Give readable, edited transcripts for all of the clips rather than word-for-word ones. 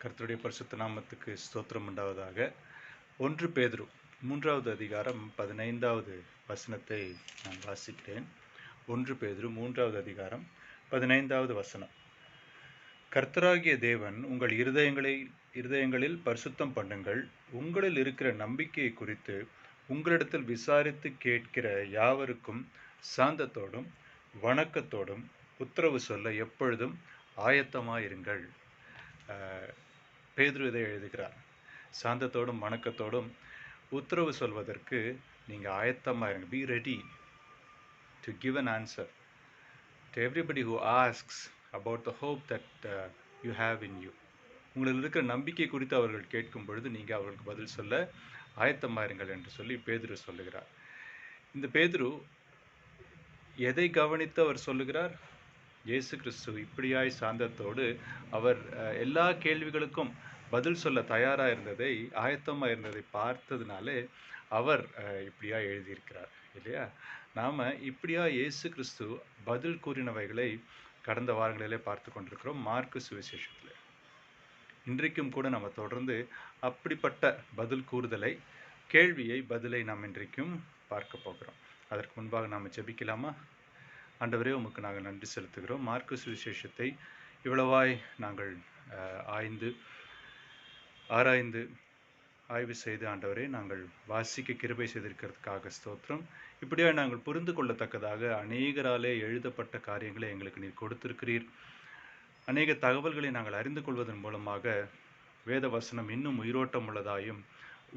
கர்த்தருடைய பரிசுத்த நாமத்துக்கு ஸ்தோத்திரம் உண்டாவதாக. 1 பேதுரு 3வது அதிகாரம் 15வது வசனத்தை நான் வாசிக்கிறேன். 1 பேதுரு 3வது அதிகாரம் 15வது வசனம். கர்த்தராகிய தேவன் உங்கள் இருதயங்களில் பரிசுத்தம் பண்ணுங்கள். உங்களில் இருக்கிற நம்பிக்கையை குறித்து உங்களிடத்தில் விசாரித்து கேட்கிற யாவருக்கும் சாந்தத்தோடும் வணக்கத்தோடும் உத்தரவு சொல்ல எப்பொழுதும் ஆயத்தமாயிருங்கள். பேதுரு இதை எழுதுகிறார். சாந்தத்தோடும் வணக்கத்தோடும் உத்தரவு சொல்வதற்கு நீங்கள் ஆயத்தமாக இருங்க. Be ready to give an answer to everybody who asks about the hope that you have in you. உங்களில் இருக்கிற நம்பிக்கை குறித்து அவர்கள் கேட்கும் பொழுது நீங்கள் அவர்களுக்கு பதில் சொல்ல ஆயத்தமாயிருங்கள் என்று சொல்லி பேதுரு சொல்லுகிறார். இந்த பேதுரு எதை கவனித்து அவர் சொல்லுகிறார்? இயேசு கிறிஸ்து இப்படியாய் சாந்தத்தோடு அவர் எல்லா கேள்விகளுக்கும் பதில் சொல்ல தயாராக இருந்ததை, ஆயத்தமாக இருந்ததை பார்த்ததுனாலே அவர் இப்படியா எழுதியிருக்கிறார் இல்லையா? நாம் இப்படியா இயேசு கிறிஸ்து பதில் கூறினவைகளை கடந்த வாரங்களிலே பார்த்து கொண்டிருக்கிறோம் மார்க்கு சுவிசேஷத்தில். இன்றைக்கும் கூட நம்ம தொடர்ந்து அப்படிப்பட்ட பதில் கூறுதலை, பதிலை நாம் இன்றைக்கும் பார்க்க போகிறோம். அதற்கு முன்பாக நாம் ஜெபிக்கலாமா? ஆண்டவரே, உமக்கு நாங்கள் நன்றி செலுத்துகிறோம். மார்க்கு சுவிசேஷத்தை இவ்வளவாய் நாங்கள் ஆராய்ந்து ஆய்வு செய்து ஆண்டவரே நாங்கள் வாசிக்க கிருபை செய்திருக்கிறதுக்காக ஸ்தோத்திரம். இப்படியாக நாங்கள் புரிந்து கொள்ளத்தக்கதாக அநேகராலே எழுதப்பட்ட காரியங்களை எங்களுக்கு நீர் கொடுத்திருக்கிறீர். அநேக தகவல்களை நாங்கள் அறிந்து கொள்வதன் மூலமாக வேத வசனம் இன்னும் உயிரோட்டம் உள்ளதாயும்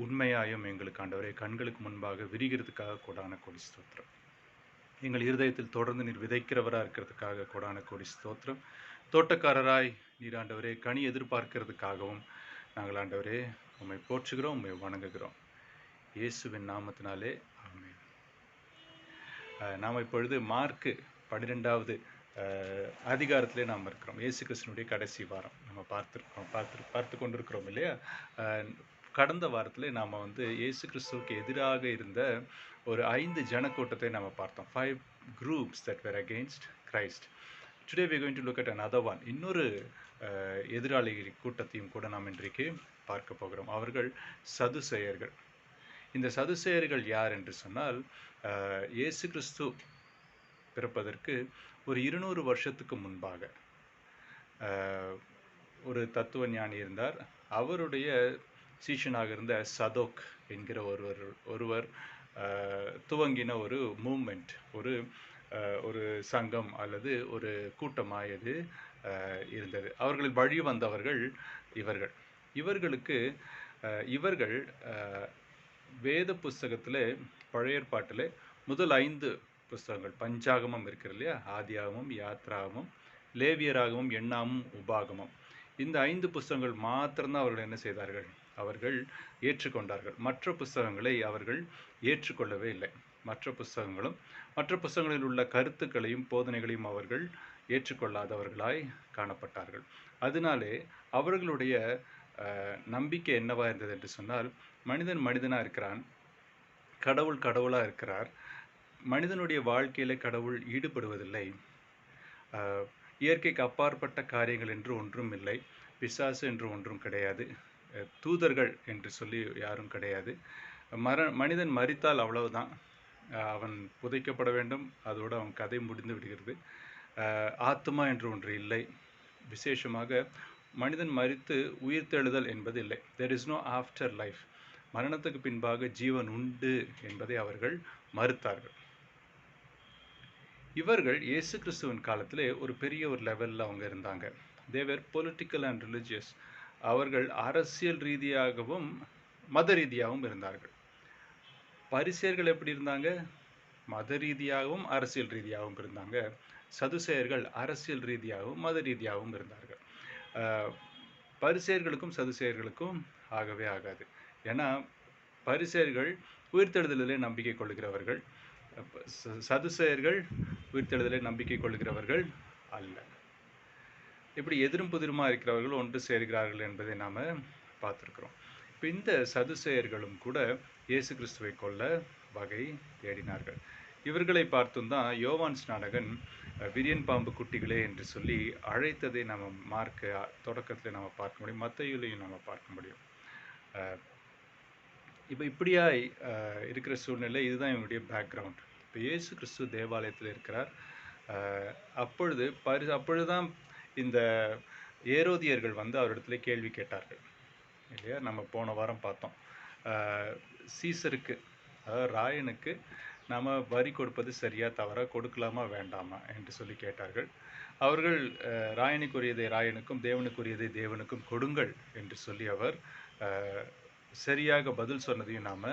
உண்மையாயும் எங்களுக்கு ஆண்டவரே கண்களுக்கு முன்பாக விரிகிறதுக்காக கோடான கோடி ஸ்தோத்திரம். எங்கள் இருதயத்தில் தொடர்ந்து நீர் விதைக்கிறவராக இருக்கிறதுக்காக கோடான கோடி ஸ்தோத்திரம். தோட்டக்காரராய் நீர் ஆண்டவரே கனி எதிர்பார்க்கிறதுக்காகவும் நாங்கள் ஆண்டவரே உம்மை போற்றுகிறோம், உம்மை வணங்குகிறோம். இயேசுவின் நாமத்தினாலே ஆமென். நாம் இப்பொழுது மார்க்கு 12வது அதிகாரத்திலே நாம் இருக்கிறோம். இயேசு கிறிஸ்துவினுடைய கடைசி வாரம் நம்ம பார்த்து கொண்டிருக்கிறோம் இல்லையா? கடந்த வாரத்தில் நாம் இயேசு கிறிஸ்துவுக்கு எதிராக இருந்த ஒரு 5 ஜனக்கூட்டத்தை நாம் பார்த்தோம். 5 groups that were against Christ. Today we are going to look at another one. இன்னொரு எதிராளி கூட்டத்தையும் கூட நாம் இன்றைக்கு பார்க்க போகிறோம். அவர்கள் சதுசேயர்கள். இந்த சதுசேயர்கள் யார் என்று சொன்னால், இயேசு கிறிஸ்து பிறப்பதற்கு ஒரு 200 வருஷத்துக்கு முன்பாக ஒரு தத்துவ ஞானி இருந்தார். அவருடைய சீஷனாக இருந்த சதோக் என்கிற ஒருவர் துவங்கின ஒரு மூமெண்ட், ஒரு சங்கம் அல்லது ஒரு கூட்டமாயது இருந்தது. அவர்கள் வழி வந்தவர்கள் இவர்கள் வேத புஸ்தகத்தில், பழைய ஏற்பாட்டில் முதல் 5 புஸ்தகங்கள், பஞ்சாகமம் இருக்கிறது இல்லையா? ஆதியாகமம், யாத்ராகமம், லேவியராகமம், எண்ணாமும், உபாகமம். இந்த 5 புஸ்தகங்கள் மாத்திரம்தான் அவர்கள் என்ன செய்தார்கள்? அவர்கள் ஏற்றுக்கொண்டார்கள். மற்ற புஸ்தகங்களை அவர்கள் ஏற்றுக்கொள்ளவே இல்லை. மற்ற புஸ்தகங்களில் உள்ள கருத்துக்களையும் போதனைகளையும் அவர்கள் ஏற்றுக்கொள்ளாதவர்களாய் காணப்பட்டார்கள். அதனாலே அவர்களுடைய நம்பிக்கை என்னவா இருந்தது என்று சொன்னால், மனிதனாக இருக்கிறான், கடவுளாக இருக்கிறார், மனிதனுடைய வாழ்க்கையில கடவுள் ஈடுபடுவதில்லை, இயற்கைக்கு அப்பாற்பட்ட காரியங்கள் என்று ஒன்றும் இல்லை, பிசாசு என்று ஒன்றும் கிடையாது, தூதர்கள் என்று சொல்லி யாரும் கிடையாது, மனிதன் மரித்தால் அவ்வளவுதான், அவன் புதைக்கப்பட வேண்டும், அதோடு அவன் கதை முடிந்து விடுகிறது. ஆத்மா என்று ஒன்று இல்லை. விசேஷமாக மனிதன் மரித்து உயிர்த்தெழுதல் என்பது இல்லை. There is no after life. மரணத்துக்கு பின்பாக ஜீவன் உண்டு என்பதை அவர்கள் மறுத்தார்கள். இவர்கள் இயேசு கிறிஸ்துவின் காலத்திலே ஒரு பெரிய ஒரு லெவலில் அவங்க இருந்தாங்க. தே வேர் பொலிட்டிக்கல் அண்ட் ரிலிஜியஸ். அவர்கள் அரசியல் ரீதியாகவும் மத ரீதியாகவும் இருந்தார்கள். பரிசேயர்கள் எப்படி இருந்தாங்க? மத ரீதியாகவும் அரசியல் ரீதியாகவும் இருந்தாங்க. சதுசேயர்கள் அரசியல் ரீதியாகவும் மத ரீதியாகவும் இருந்தார்கள். பரிசேயர்களுக்கும் சதுசேயர்களுக்கும் ஆகவே ஆகாது. ஏன்னா பரிசேயர்கள் உயிர்த்தெழுதலிலே நம்பிக்கை கொள்கிறவர்கள், சதுசேயர்கள் உயிர்த்தெழுதலை நம்பிக்கை கொள்கிறவர்கள் அல்ல. இப்படி எதிரும் புதிருமா இருக்கிறவர்கள் ஒன்று சேர்கிறார்கள் என்பதை நாம் பார்த்துருக்கிறோம். இப்போ இந்த சதுசேயர்களும் கூட இயேசு கிறிஸ்துவை கொல்ல வகை தேடினார்கள். இவர்களை பார்த்தும் தான் யோவான் ஸ்நானகன் விரியன் பாம்பு குட்டிகளே என்று சொல்லி அழைத்ததை நம்ம மார்க் தொடக்கத்தில் நம்ம பார்க்க முடியும், மத்தேயுலையும் நம்ம பார்க்க முடியும். இப்போ இப்படியா இருக்கிற சூழ்நிலை, இதுதான் இவனுடைய பேக்ரவுண்ட். இப்போ இயேசு கிறிஸ்து தேவாலயத்தில் இருக்கிறார். அப்பொழுதுதான் இந்த ஏரோதியர்கள் வந்து அவரிடத்துல கேள்வி கேட்டார்கள் இல்லையா? நம்ம போன வாரம் பார்த்தோம். சீசருக்கு, அதாவது ராயனுக்கு நம்ம வரி கொடுப்பது சரியா தவறா, கொடுக்கலாமா வேண்டாமா என்று சொல்லி கேட்டார்கள். அவர்கள் ராயனுக்குரியதை ராயனுக்கும் தேவனுக்குரியதை தேவனுக்கும் கொடுங்கள் என்று சொல்லி அவர் சரியாக பதில் சொன்னதையும் நாம்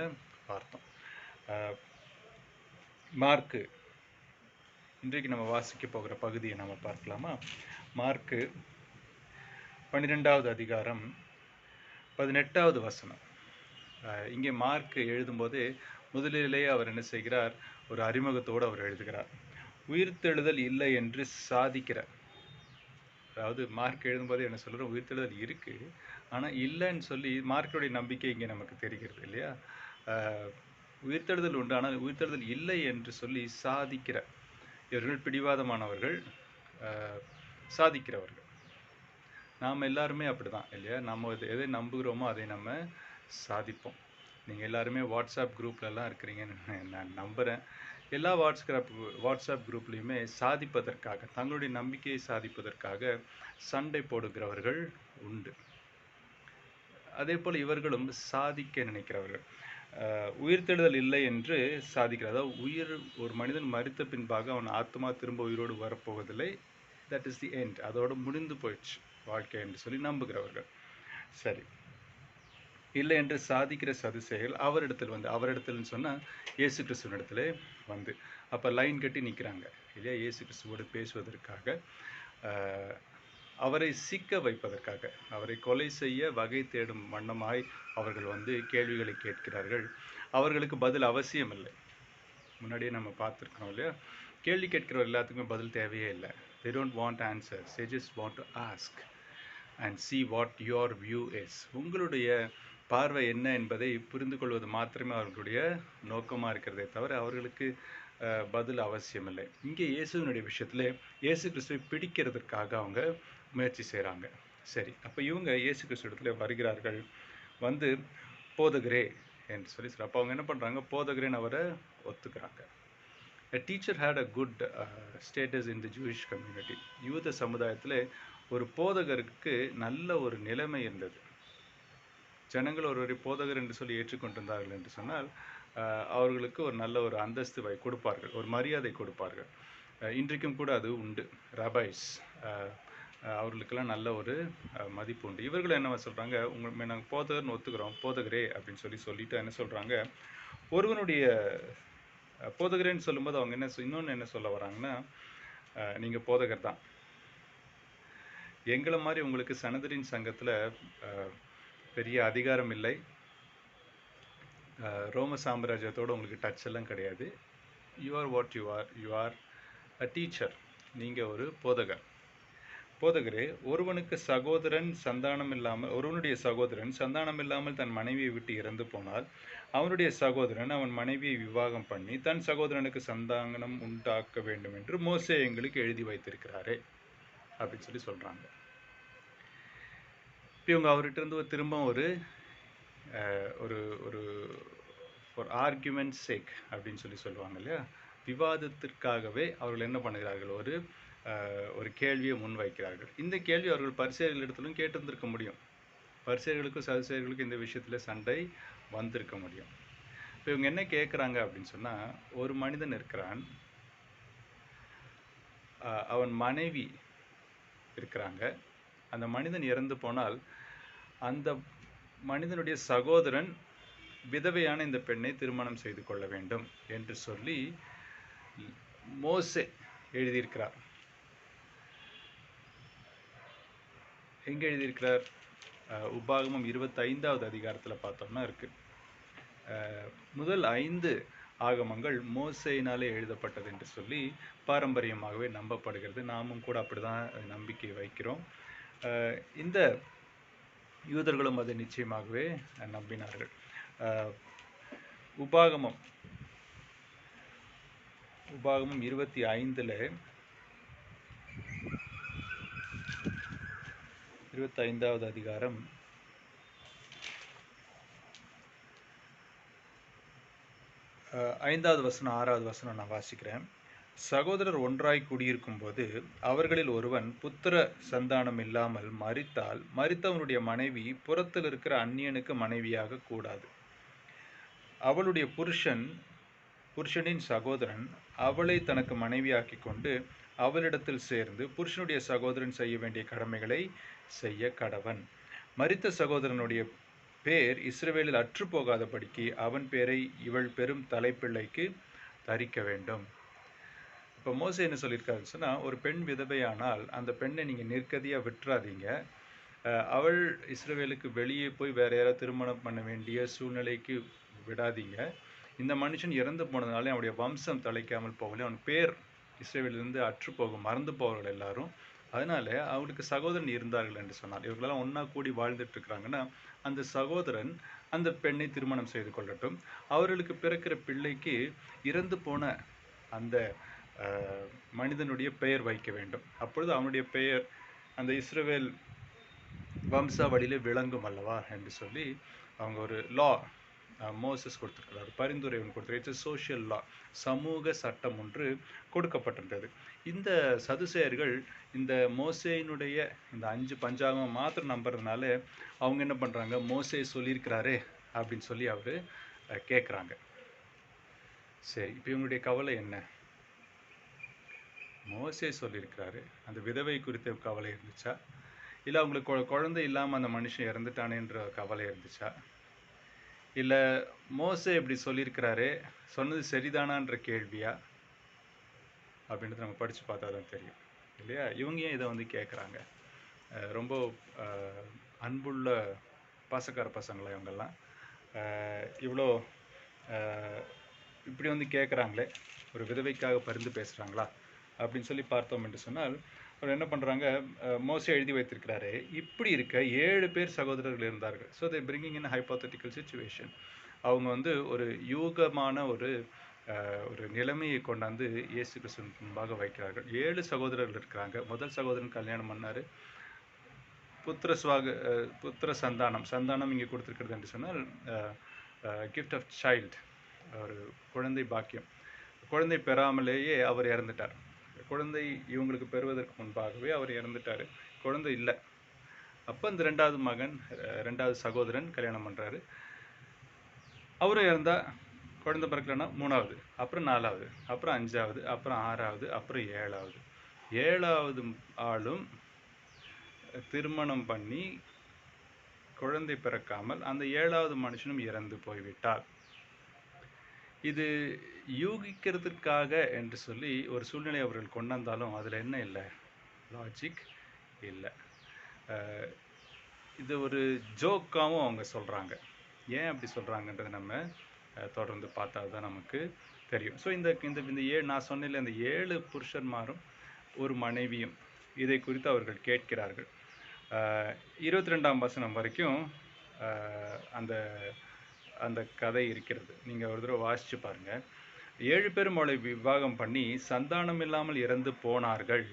பார்த்தோம். மார்க்கு, இன்றைக்கு நம்ம வாசிக்க போகிற பகுதியை நம்ம பார்க்கலாமா? மார்க்கு 12வது அதிகாரம் 18வது வசனம். இங்கே மார்க் எழுதும்போது முதலிலேயே அவர் என்ன செய்கிறார்? ஒரு அறிமுகத்தோடு அவர் எழுதுகிறார். உயிர்த்தெழுதல் இல்லை என்று சாதிக்கிறார். அதாவது மார்க் எழுதும்போது என்ன சொல்கிறோம்? உயிர்த்தெழுதல் இருக்குது, ஆனால் இல்லைன்னு சொல்லி மார்க்குடைய நம்பிக்கை இங்கே நமக்கு தெரிகிறது இல்லையா? உயிர்த்தெழுதல் உண்டு, ஆனால் உயிர்த்தெழுதல் இல்லை என்று சொல்லி சாதிக்கிற இவர்கள் பிடிவாதமானவர்கள், சாதிக்கிறவர்கள். நாம் எல்லாருமே அப்படி தான் இல்லையா? நம்ம எதை நம்புகிறோமோ அதை நம்ம சாதிப்போம். நீங்கள் எல்லாருமே வாட்ஸ்அப் குரூப்லலாம் இருக்கிறீங்கன்னு நான் நம்புகிறேன். எல்லா வாட்ஸ்அப் குரூப்லேயுமே சாதிப்பதற்காக, தங்களுடைய நம்பிக்கையை சாதிப்பதற்காக சண்டை போடுகிறவர்கள் உண்டு. அதே போல் இவர்களும் சாதிக்க நினைக்கிறவர்கள். உயிர்த்தெழுதல் இல்லை என்று சாதிக்கிறார். அதாவது ஒரு மனிதன் மரித்த பின்பாக அவன் ஆத்மா திரும்ப உயிரோடு வரப்போவதில்லை, தட் இஸ் தி எண்ட், அதோடு முடிந்து போயிடுச்சு வாழ்க்கை என்று சொல்லி நம்புகிறவர்கள். சரி, இல்லை என்று சாதிக்கிற சதுசேயர்கள் அவரிடத்தில் சொன்னால் இயேசு கிறிஸ்துவனிடத்துல வந்து அப்போ லைன் கட்டி நிற்கிறாங்க இல்லையா? இயேசு கிறிஸ்துவோடு பேசுவதற்காக, அவரை சிக்க வைப்பதற்காக, அவரை கொலை செய்ய வகை தேடும் வண்ணமாய் அவர்கள் வந்து கேள்விகளை கேட்கிறார்கள். அவர்களுக்கு பதில் அவசியம் இல்லை. முன்னாடியே நம்ம பார்த்துருக்கோம் இல்லையா? கேள்வி கேட்கிற எல்லாத்துக்குமே பதில் தேவையே இல்லை. they don't want answers, they just want to ask and see what your view is. உங்களுடைய பார்வை என்ன என்பதை புரிந்து கொள்வது மாத்திரமே அவர்களுடைய நோக்கமாக இருக்கிறதே தவிர அவர்களுக்கு பதில் அவசியமில்லை. இங்கே இயேசுவினுடைய விஷயத்தில் இயேசு கிறிஸ்துவை பிடிக்கிறதுக்காக அவங்க முயற்சி செய்கிறாங்க. சரி, அப்போ இவங்க இயேசு கிறிஸ்து இடத்துல வருகிறார்கள். வந்து போதகரே என்று சொல்லி அப்போ அவங்க என்ன பண்ணுறாங்க? போதகரேன்னு அவரை ஒத்துக்கிறாங்க. A teacher had a good status in the Jewish community. யூத சமுதாயத்தில் ஒரு போதகருக்கு நல்ல ஒரு நிலைமை இருந்தது. ஜனங்கள் ஒருவரை போதகர் என்று சொல்லி ஏற்றுக்கொண்டிருந்தார்கள் என்று சொன்னால் அவர்களுக்கு ஒரு நல்ல ஒரு அந்தஸ்து கொடுப்பார்கள், ஒரு மரியாதை கொடுப்பார்கள். இன்றைக்கும் கூட அது உண்டு. ரபைஸ் அவர்களுக்கெல்லாம் நல்ல ஒரு மதிப்பு உண்டு. இவர்கள் என்ன சொல்கிறாங்க? நாங்கள் போதகர்னு ஒத்துக்கிறோம், போதகரே அப்படின்னு சொல்லிட்டு என்ன சொல்கிறாங்க? ஒருவனுடைய போதகரேன்னு சொல்லும்போது அவங்க இன்னொன்று என்ன சொல்ல வராங்கன்னா, நீங்கள் போதகர் தான், எங்களை மாதிரி உங்களுக்கு சனதரின் சங்கத்தில் பெரிய அதிகாரம் இல்லை, ரோம சாம்ராஜ்யத்தோடு உங்களுக்கு டச் எல்லாம் கிடையாது. You are what you are a teacher, நீங்கள் ஒரு போதகர். போதகரே, ஒருவனுடைய சகோதரன் சந்தானம் இல்லாமல் தன் மனைவியை விட்டு இறந்து போனால் அவனுடைய சகோதரன் அவன் மனைவியை விவாகம் பண்ணி தன் சகோதரனுக்கு சந்தானம் உண்டாக்க வேண்டும் என்று மோசே எங்களுக்கு எழுதி வைத்திருக்கிறாரே அப்படின்னு சொல்லி சொல்கிறாங்க. இப்போ இவங்க அவர்கிட்ட இருந்து திரும்ப ஒரு ஃபார் ஆர்குமெண்ட் சேக் அப்படின்னு சொல்லுவாங்க இல்லையா? விவாதத்திற்காகவே அவர்கள் என்ன பண்ணுகிறார்கள்? ஒரு கேள்வியை முன்வைக்கிறார்கள். இந்த கேள்வி அவர்கள் பரிசேயர்களிடத்திலும் கேட்டிருந்திருக்க முடியும். பரிசேயர்களுக்கும் சதுசேயர்களுக்கும் இந்த விஷயத்தில் சண்டை வந்திருக்க முடியும். இப்போ இவங்க என்ன கேட்குறாங்க அப்படின்னு சொன்னால், ஒரு மனிதன் இருக்கிறான், அவன் மனைவி இருக்கிறாங்க. அந்த மனிதன் இறந்து போனால் அந்த மனிதனுடைய சகோதரன் விதவையான இந்த பெண்ணை திருமணம் செய்து கொள்ள வேண்டும் என்று சொல்லி மோசே எழுதியிருக்கிறார். எங்கே எழுதியிருக்கிறார்? உபாகமம் 25வது அதிகாரத்தில் பார்த்தோம்னா இருக்குது. முதல் 5 ஆகமங்கள் மோசேயினாலே எழுதப்பட்டது என்று சொல்லி பாரம்பரியமாகவே நம்பப்படுகிறது. நாமும் கூட அப்படி தான் நம்பிக்கை வைக்கிறோம். இந்த யூதர்களும் அதை நிச்சயமாகவே நம்பினார்கள். உபாகமம் 25ல் 25வது அதிகாரம் 5வது வசனம் 6வது வசனம் நான் வாசிக்கிறேன். சகோதரர் ஒன்றாய் குடியிருக்கும் போது அவர்களில் ஒருவன் புத்திர சந்தானம் இல்லாமல் மரித்தால் மரித்தவனுடைய மனைவி புறத்தில் இருக்கிற அந்நியனுக்கு மனைவியாக கூடாது. அவளுடைய புருஷனின் சகோதரன் அவளை தனக்கு மனைவியாக்கி கொண்டு அவளிடத்தில் சேர்ந்து புருஷனுடைய சகோதரன் செய்ய வேண்டிய கடமைகளை செய்ய கடவன். மரித்த சகோதரனுடைய பேர் இஸ்ரவேலில் அற்று போகாதபடிக்கு அவன் பேரை இவள் பெரும் தலைப்பிள்ளைக்கு தரிக்க வேண்டும். இப்போ மோசே என்ன சொல்லியிருக்காருன்னு சொன்னால், ஒரு பெண் விதவையானால் அந்த பெண்ணை நீங்கள் நிர்கதியாக விட்டுறாதீங்க. அவள் இஸ்ரவேலுக்கு வெளியே போய் வேற யாராவது திருமணம் பண்ண வேண்டிய சூழ்நிலைக்கு விடாதீங்க. இந்த மனுஷன் இறந்து போனதுனால அவனுடைய வம்சம் தலைக்காமல் போகல, அவன் பேர் இஸ்ரவேலிருந்து அற்று போகும், மறந்து போவார்கள் எல்லாரும். அதனால அவளுக்கு சகோதரன் இருந்தார்கள் என்று சொன்னார். இவர்களெல்லாம் ஒன்றா கூடி வாழ்ந்துட்டு இருக்கிறாங்கன்னா அந்த சகோதரன் அந்த பெண்ணை திருமணம் செய்து கொள்ளட்டும். அவர்களுக்கு பிறக்கிற பிள்ளைக்கு இறந்து போன அந்த மனிதனுடைய பெயர் வைக்க வேண்டும். அப்பொழுது அவனுடைய பெயர் அந்த இஸ்ரவேல் வம்சாவளியிலே விளங்கும் அல்லவா என்று சொல்லி அவங்க ஒரு லா மோசஸ் கொடுத்துருக்கிறார், பரிந்துரை ஒன்று கொடுத்துருக்காரு. இட்ஸ் சோஷியல் லா, சமூக சட்டம் ஒன்று கொடுக்கப்பட்டிருந்தது. இந்த சதுசேயர்கள் இந்த மோசேயினுடைய இந்த 5 பஞ்சாங்கம் மாத்திரம் நம்புறதுனால அவங்க என்ன பண்ணுறாங்க, மோசே சொல்லியிருக்கிறாரே அப்படின்னு சொல்லி அவர் கேட்குறாங்க. சரி, இப்போ இவங்களுடைய கவலை என்ன? மோசே சொல்லியிருக்கிறாரு, அந்த விதவை குறித்த கவலை இருந்துச்சா, இல்லை அவங்களுக்கு குழந்தை இல்லாமல் அந்த மனுஷன் இறந்துட்டானேன்ற கவலை இருந்துச்சா, இல்லை மோசே இப்படி சொல்லியிருக்கிறாரு சொன்னது சரிதானான்ற கேள்வியா அப்படின்றத நம்ம படித்து பார்த்தா தான் தெரியும் இல்லையா? இவங்க ஏன் இதை வந்து கேட்குறாங்க? ரொம்ப அன்புள்ள பாசக்கார பசங்களா இவங்கெல்லாம் இவ்வளோ இப்படி வந்து கேட்குறாங்களே, ஒரு விதவைக்காக பரிந்து பேசுகிறாங்களா அப்படின்னு சொல்லி பார்த்தோம் என்று சொன்னால், அவர் என்ன பண்ணுறாங்க, மோசே எழுதி வைத்திருக்கிறாரு, இப்படி இருக்க 7 பேர் சகோதரர்கள் இருந்தார்கள். So they bringing in hypothetical situation. அவங்க வந்து ஒரு யூகமான ஒரு நிலைமையை கொண்டாந்து இயேசு கிறிஸ்துவின் முன்பாக வைக்கிறார்கள். 7 சகோதரர்கள் இருக்கிறாங்க. முதல் சகோதரன் கல்யாணம் பண்ணார். புத்திர சந்தானம் இங்கே கொடுத்துருக்கிறது என்று சொன்னால் கிஃப்ட் ஆஃப் சைல்டு, ஒரு குழந்தை பாக்கியம். குழந்தை பெறாமலேயே அவர் இறந்துட்டார். குழந்தை இவங்களுக்கு பெறுவதற்கு முன்பாகவே அவர் இறந்துட்டார், குழந்தை இல்லை. அப்போ இந்த 2வது சகோதரன் கல்யாணம் பண்ணுறாரு. அவரும் இறந்தா குழந்தை பிறக்கலன்னா 3வது, அப்புறம் 4வது, அப்புறம் 5வது, அப்புறம் 6வது, அப்புறம் 7வது. 7வது ஆளும் திருமணம் பண்ணி குழந்தை பிறக்காமல் அந்த 7வது மனுஷனும் இறந்து போய்விட்டார். இது யூகிக்கிறதுக்காக என்று சொல்லி ஒரு சூழ்நிலை அவர்கள் கொண்டு வந்தாலும் அதில் என்ன இல்லை, லாஜிக் இல்லை. இது ஒரு ஜோக்காகவும் அவங்க சொல்கிறாங்க. ஏன் அப்படி சொல்கிறாங்கன்றது நம்ம தொடர்ந்து பார்த்தா தான் நமக்கு தெரியும். ஸோ நான் சொன்னேன், இந்த 7 புருஷன்மாரும் ஒரு மனைவியும் இதை குறித்து அவர்கள் கேட்கிறார்கள். 22ஆம் வசனம் வரைக்கும் அந்த அந்த கதை இருக்கிறது. நீங்கள் ஒரு தடவை வாசித்து பாருங்கள். 7 பேரும் அவளை விவாகம் பண்ணி சந்தானம் இல்லாமல் இறந்து போனார்கள்.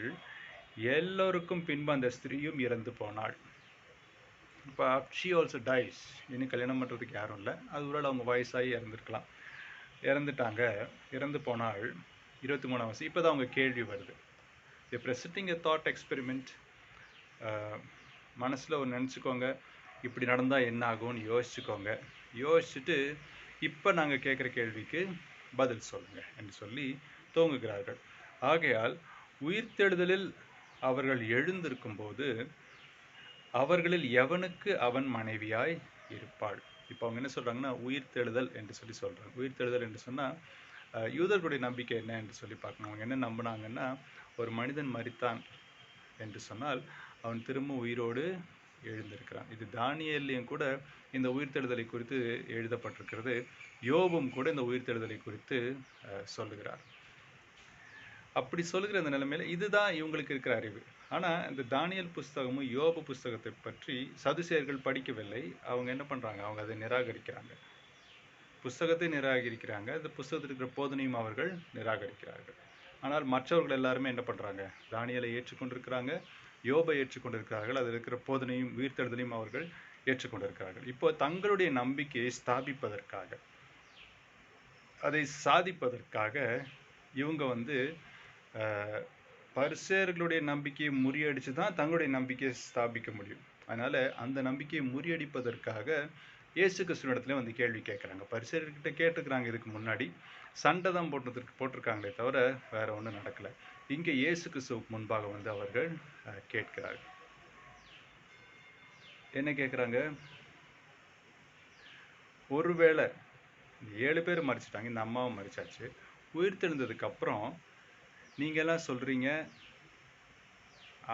எல்லோருக்கும் பின்பு அந்த ஸ்திரீயும் இறந்து போனாள். இப்போ ஷி ஆல்சோ டைஸ். இன்னும் கல்யாணம் பண்ணுறதுக்கு யாரும் இல்லை. அது ஒரு அவங்க வயசாகி இறந்துருக்கலாம். இறந்துட்டாங்க, இறந்து போனாள். 23ஆம் வசனம். இப்போ தான் அவங்க கேள்வி வருது. ப்ரெசென்டிங் எ தாட் எக்ஸ்பெரிமெண்ட். மனசில் ஒரு நினச்சிக்கோங்க, இப்படி நடந்தால் என்ன ஆகும்னு யோசிச்சுக்கோங்க. யோசிச்சுட்டு இப்போ நாங்கள் கேட்குற கேள்விக்கு பதில் சொல்லுங்கள் என்று சொல்லி துவங்குகிறார்கள். ஆகையால் உயிர்த்தெழுதலில் அவர்கள் எழுந்திருக்கும் போது அவர்களில் எவனுக்கு அவன் மனைவியாய் இருப்பாள். இப்போ அவங்க என்ன சொல்கிறாங்கன்னா, உயிர்த்தெழுதல் என்று சொல்லி சொல்கிறாங்க. உயிர்த்தெழுதல் என்று சொன்னால் யூதர்களுடைய நம்பிக்கை என்ன என்று சொல்லி பார்க்கணும். அவங்க என்ன நம்பினாங்கன்னா, ஒரு மனிதன் மரித்தான் என்று சொன்னால் அவன் திரும்ப உயிரோடு எழுந்திருக்கிறான். இது தானியேலையும் கூட இந்த உயிர்த்தெழுதலை குறித்து எழுதப்பட்டிருக்கிறது. யோபும் கூட இந்த உயிர்த்தெழுதலை குறித்து சொல்லுகிறார். அப்படி சொல்லுகிற இந்த நிலைமையில் இதுதான் இவங்களுக்கு இருக்கிற அறிவு. ஆனால் இந்த தானியல் புஸ்தகமும் யோபு புஸ்தகத்தை பற்றி சதுசேயர்கள் படிக்கவில்லை. அவங்க என்ன பண்ணுறாங்க, அவங்க அதை நிராகரிக்கிறாங்க. புஸ்தகத்தை நிராகரிக்கிறாங்க, இந்த புஸ்தகத்தில் இருக்கிற போதனையும் அவர்கள் நிராகரிக்கிறார்கள். ஆனால் மற்றவர்கள் எல்லாருமே என்ன பண்ணுறாங்க, தானியலை ஏற்றுக்கொண்டிருக்கிறாங்க. யோபை ஏற்றுக்கொண்டிருக்கிறார்கள். அதில் இருக்கிற போதனையும் உயிர்த்தெழுதலையும் அவர்கள் ஏற்றுக்கொண்டிருக்கிறார்கள். இப்போ தங்களுடைய நம்பிக்கையை ஸ்தாபிப்பதற்காக, அதை சாதிப்பதற்காக இவங்க வந்து பரிசேயர்களுடைய நம்பிக்கையை முறியடிச்சு தான் தங்களுடைய நம்பிக்கையை ஸ்தாபிக்க முடியும். அதனால அந்த நம்பிக்கையை முறியடிப்பதற்காக இயேசு கிறிஸ்துவிடத்துல வந்து கேள்வி கேட்குறாங்க. பரிசேயர்கிட்ட கேட்டுக்கிறாங்க, இதுக்கு முன்னாடி சண்டை தான் போட்டிருக்காங்களே தவிர வேற ஒன்றும் நடக்கல. இங்கே இயேசு கிறிஸ்துவுக்கு முன்பாக வந்து அவர்கள் கேட்கிறார்கள். என்ன கேட்குறாங்க? ஒருவேளை 7 பேர் மறிச்சிட்டாங்க, இந்த அம்மாவும் மறிச்சாச்சு, உயிர்த்தெழுந்ததுக்கு அப்புறம் நீங்க எல்லாம் சொல்றீங்க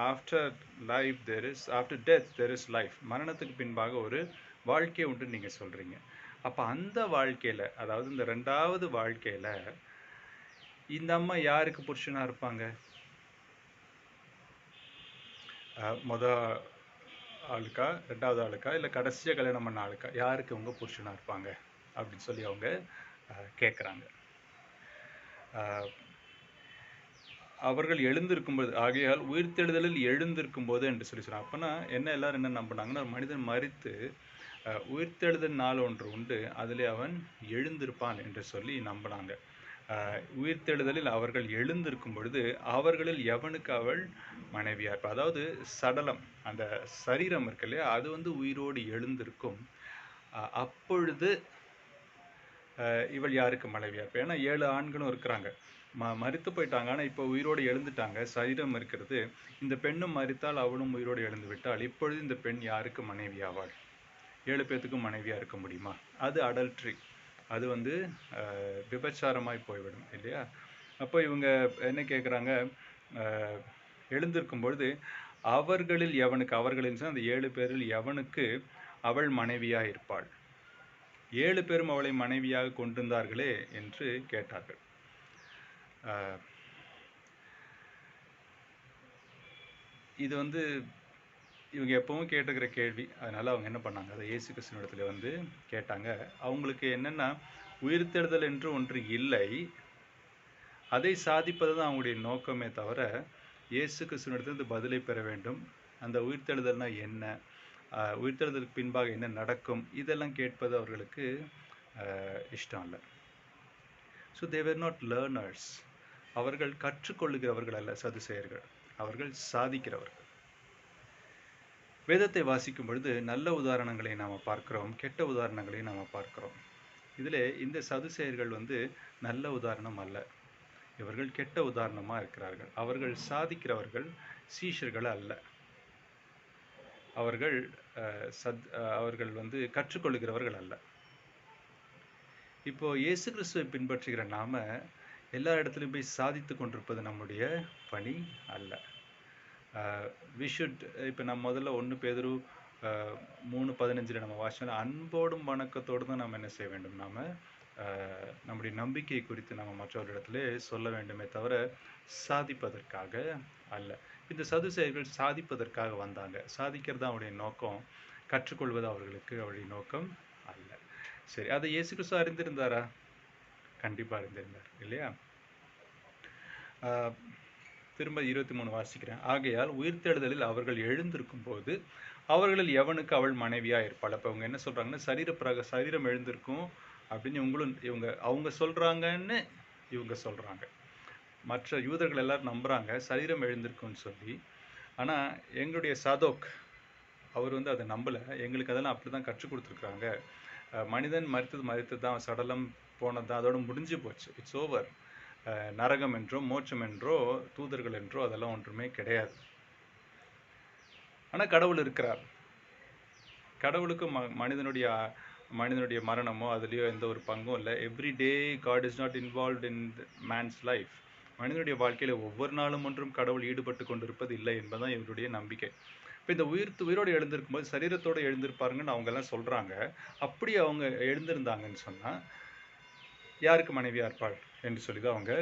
after life there is, after death there is life, மரணத்துக்கு பின்பாக ஒரு வாழ்க்கை உண்டு நீங்க சொல்றீங்க. அப்ப அந்த வாழ்க்கையில, அதாவது இந்த 2வது வாழ்க்கையில இந்த அம்மா யாருக்கு புருஷனா இருப்பாங்க? முத ஆளுக்கா, 2வது ஆளுக்கா, இல்லை கடைசியாக கல்யாணம் பண்ண ஆளுக்கா, யாருக்கு அவங்க புருஷனா இருப்பாங்க அப்படின்னு சொல்லி அவங்க கேட்குறாங்க. அவர்கள் எழுந்திருக்கும்போது, ஆகையால் உயிர்த்தெழுதலில் எழுந்திருக்கும் போது என்று சொல்லி சொன்னாங்க. அப்போனா என்ன, எல்லாரும் என்ன நம்பினாங்கன்னா, மனிதன் மரித்து உயிர்த்தெழுதல் நாள் ஒன்று உண்டு, அதில் அவன் எழுந்திருப்பான் என்று சொல்லி நம்பினாங்க. உயிர்த்தெழுதலில் அவர்கள் எழுந்திருக்கும் பொழுது அவர்களில் எவனுக்கு அவள் மனைவியா இருப்பாள். அதாவது சடலம், அந்த சரீரம் இருக்கு இல்லையா, அது வந்து உயிரோடு எழுந்திருக்கும். அப்பொழுது இவள் யாருக்கு மனைவியா இருப்பாள்? ஏன்னா 7 ஆண்களும் இருக்கிறாங்க, மரித்து போயிட்டாங்க, ஆனால் இப்போ உயிரோடு எழுந்துட்டாங்க, சரீரம் இருக்கிறது. இந்த பெண்ணும் மரித்தால் அவளும் உயிரோடு எழுந்து விட்டால் இப்பொழுது இந்த பெண் யாருக்கு மனைவி ஆவாள்? 7 பேத்துக்கும் மனைவியா இருக்க முடியுமா? அது அடல்ட்ரி, அது வந்து விபச்சாரமாய் போய்விடும் இல்லையா? அப்போ இவங்க என்ன கேட்குறாங்க? எழுந்திருக்கும் பொழுது அவர்களில் எவனுக்கு, அவர்களின் அந்த 7 பேரில் எவனுக்கு அவள் மனைவியாக இருப்பாள்? 7 பேரும் அவளை மனைவியாக கொண்டிருந்தார்களே என்று கேட்டார்கள். இது வந்து இவங்க எப்பவும் கேட்டுக்கிற கேள்வி. அதனால அவங்க என்ன பண்ணாங்க, அதை இயேசு கிறிஸ்துவிடத்துல வந்து கேட்டாங்க. அவங்களுக்கு என்னன்னா, உயிர்த்தெழுதல் என்று ஒன்று இல்லை, அதை சாதிப்பது தான் அவங்களுடைய நோக்கமே தவிர, இயேசு கிறிஸ்துவிடத்திலிருந்து பதிலை பெற வேண்டும். அந்த உயிர்த்தெழுதல்னா என்ன, உயிர்த்தெழுதலுக்கு பின்பாக என்ன நடக்கும், இதெல்லாம் கேட்பது அவர்களுக்கு இஷ்டம் இல்லை. So they where not learners. அவர்கள் கற்றுக்கொள்ளுகிறவர்கள் அல்ல சதுசேயர்கள், அவர்கள் சாதிக்கிறவர்கள். வேதத்தை வாசிக்கும் பொழுது நல்ல உதாரணங்களை நாம் பார்க்கிறோம், கெட்ட உதாரணங்களை நாம் பார்க்கிறோம். இதில் இந்த சதுசேயர்கள் வந்து நல்ல உதாரணம் அல்ல, இவர்கள் கெட்ட உதாரணமாக இருக்கிறார்கள். அவர்கள் சாதிக்கிறவர்கள், சீஷர்கள் அல்ல. அவர்கள் வந்து கற்றுக்கொள்ளுகிறவர்கள் அல்ல. இப்போ இயேசு கிறிஸ்துவை பின்பற்றுகிற நாம எல்லா இடத்துலையும் போய் சாதித்து கொண்டிருப்பது நம்முடைய பணி அல்ல. வி ஷுட், இப்போ நம்ம முதல்ல 1 பேதுரு 3:15 நம்ம வாசிச்சோம்னா, அன்போடும் வணக்கத்தோடு தான் நம்ம என்ன செய்ய வேண்டும், நாம் நம்முடைய நம்பிக்கை குறித்து நம்ம மற்றவர்களிடத்துல சொல்ல வேண்டுமே தவிர சாதிப்பதற்காக அல்ல. இந்த சதுசேயர்கள் சாதிப்பதற்காக வந்தாங்க, சாதிக்கிறது அவருடைய நோக்கம், கற்றுக்கொள்வது அவருடைய நோக்கம் அல்ல. சரி, அதை இயேசு கிறிஸ்து அறிந்திருந்தாரா? கண்டிப்பாக அறிந்திருந்தார் இல்லையா? திரும்ப 23 வாசிக்கிறேன். ஆகையால் உயிர்த்தெழுதலில் அவர்கள் எழுந்திருக்கும் போது அவர்களில் எவனுக்கு அவள் மனைவியா இருப்பாள். அப்போ அவங்க என்ன சொல்றாங்கன்னா, சரீரம் எழுந்திருக்கும் அப்படின்னு அவங்க சொல்றாங்கன்னு இவங்க சொல்றாங்க. மற்ற யூதர்கள் எல்லாரும் நம்புறாங்க சரீரம் எழுந்திருக்கும்னு சொல்லி. ஆனா எங்களுடைய சாதோக் அவர் வந்து அதை நம்பல. எங்களுக்கு அதெல்லாம் அப்படிதான் கற்றுக் கொடுத்துருக்காங்க. மனிதன் மரித்தது தான், சடலம் போனது அதோட முடிஞ்சு போச்சு, இட்ஸ் ஓவர். நரகம் என்றோ மோட்சம் என்றோ தூதர்கள் என்றோ அதெல்லாம் ஒன்றுமே கிடையாது. ஆனால் கடவுள் இருக்கிறார். கடவுளுக்கு மனிதனுடைய மரணமோ அதுலேயோ எந்த ஒரு பங்கும் இல்லை. Every day God is not involved in man's life. மனிதனுடைய வாழ்க்கையில் ஒவ்வொரு நாளும் ஒன்றும் கடவுள் ஈடுபட்டு கொண்டிருப்பது இல்லை என்பதுதான் இவருடைய நம்பிக்கை. இப்போ இந்த உயிரோடு எழுந்திருக்கும்போது சரீரத்தோடு எழுந்திருப்பாருங்கன்னு அவங்கெல்லாம் சொல்கிறாங்க. அப்படி அவங்க எழுந்திருந்தாங்கன்னு சொன்னால் யாருக்கு மனைவியாக இருப்பாள் என்று சொல்லி தான் அவங்க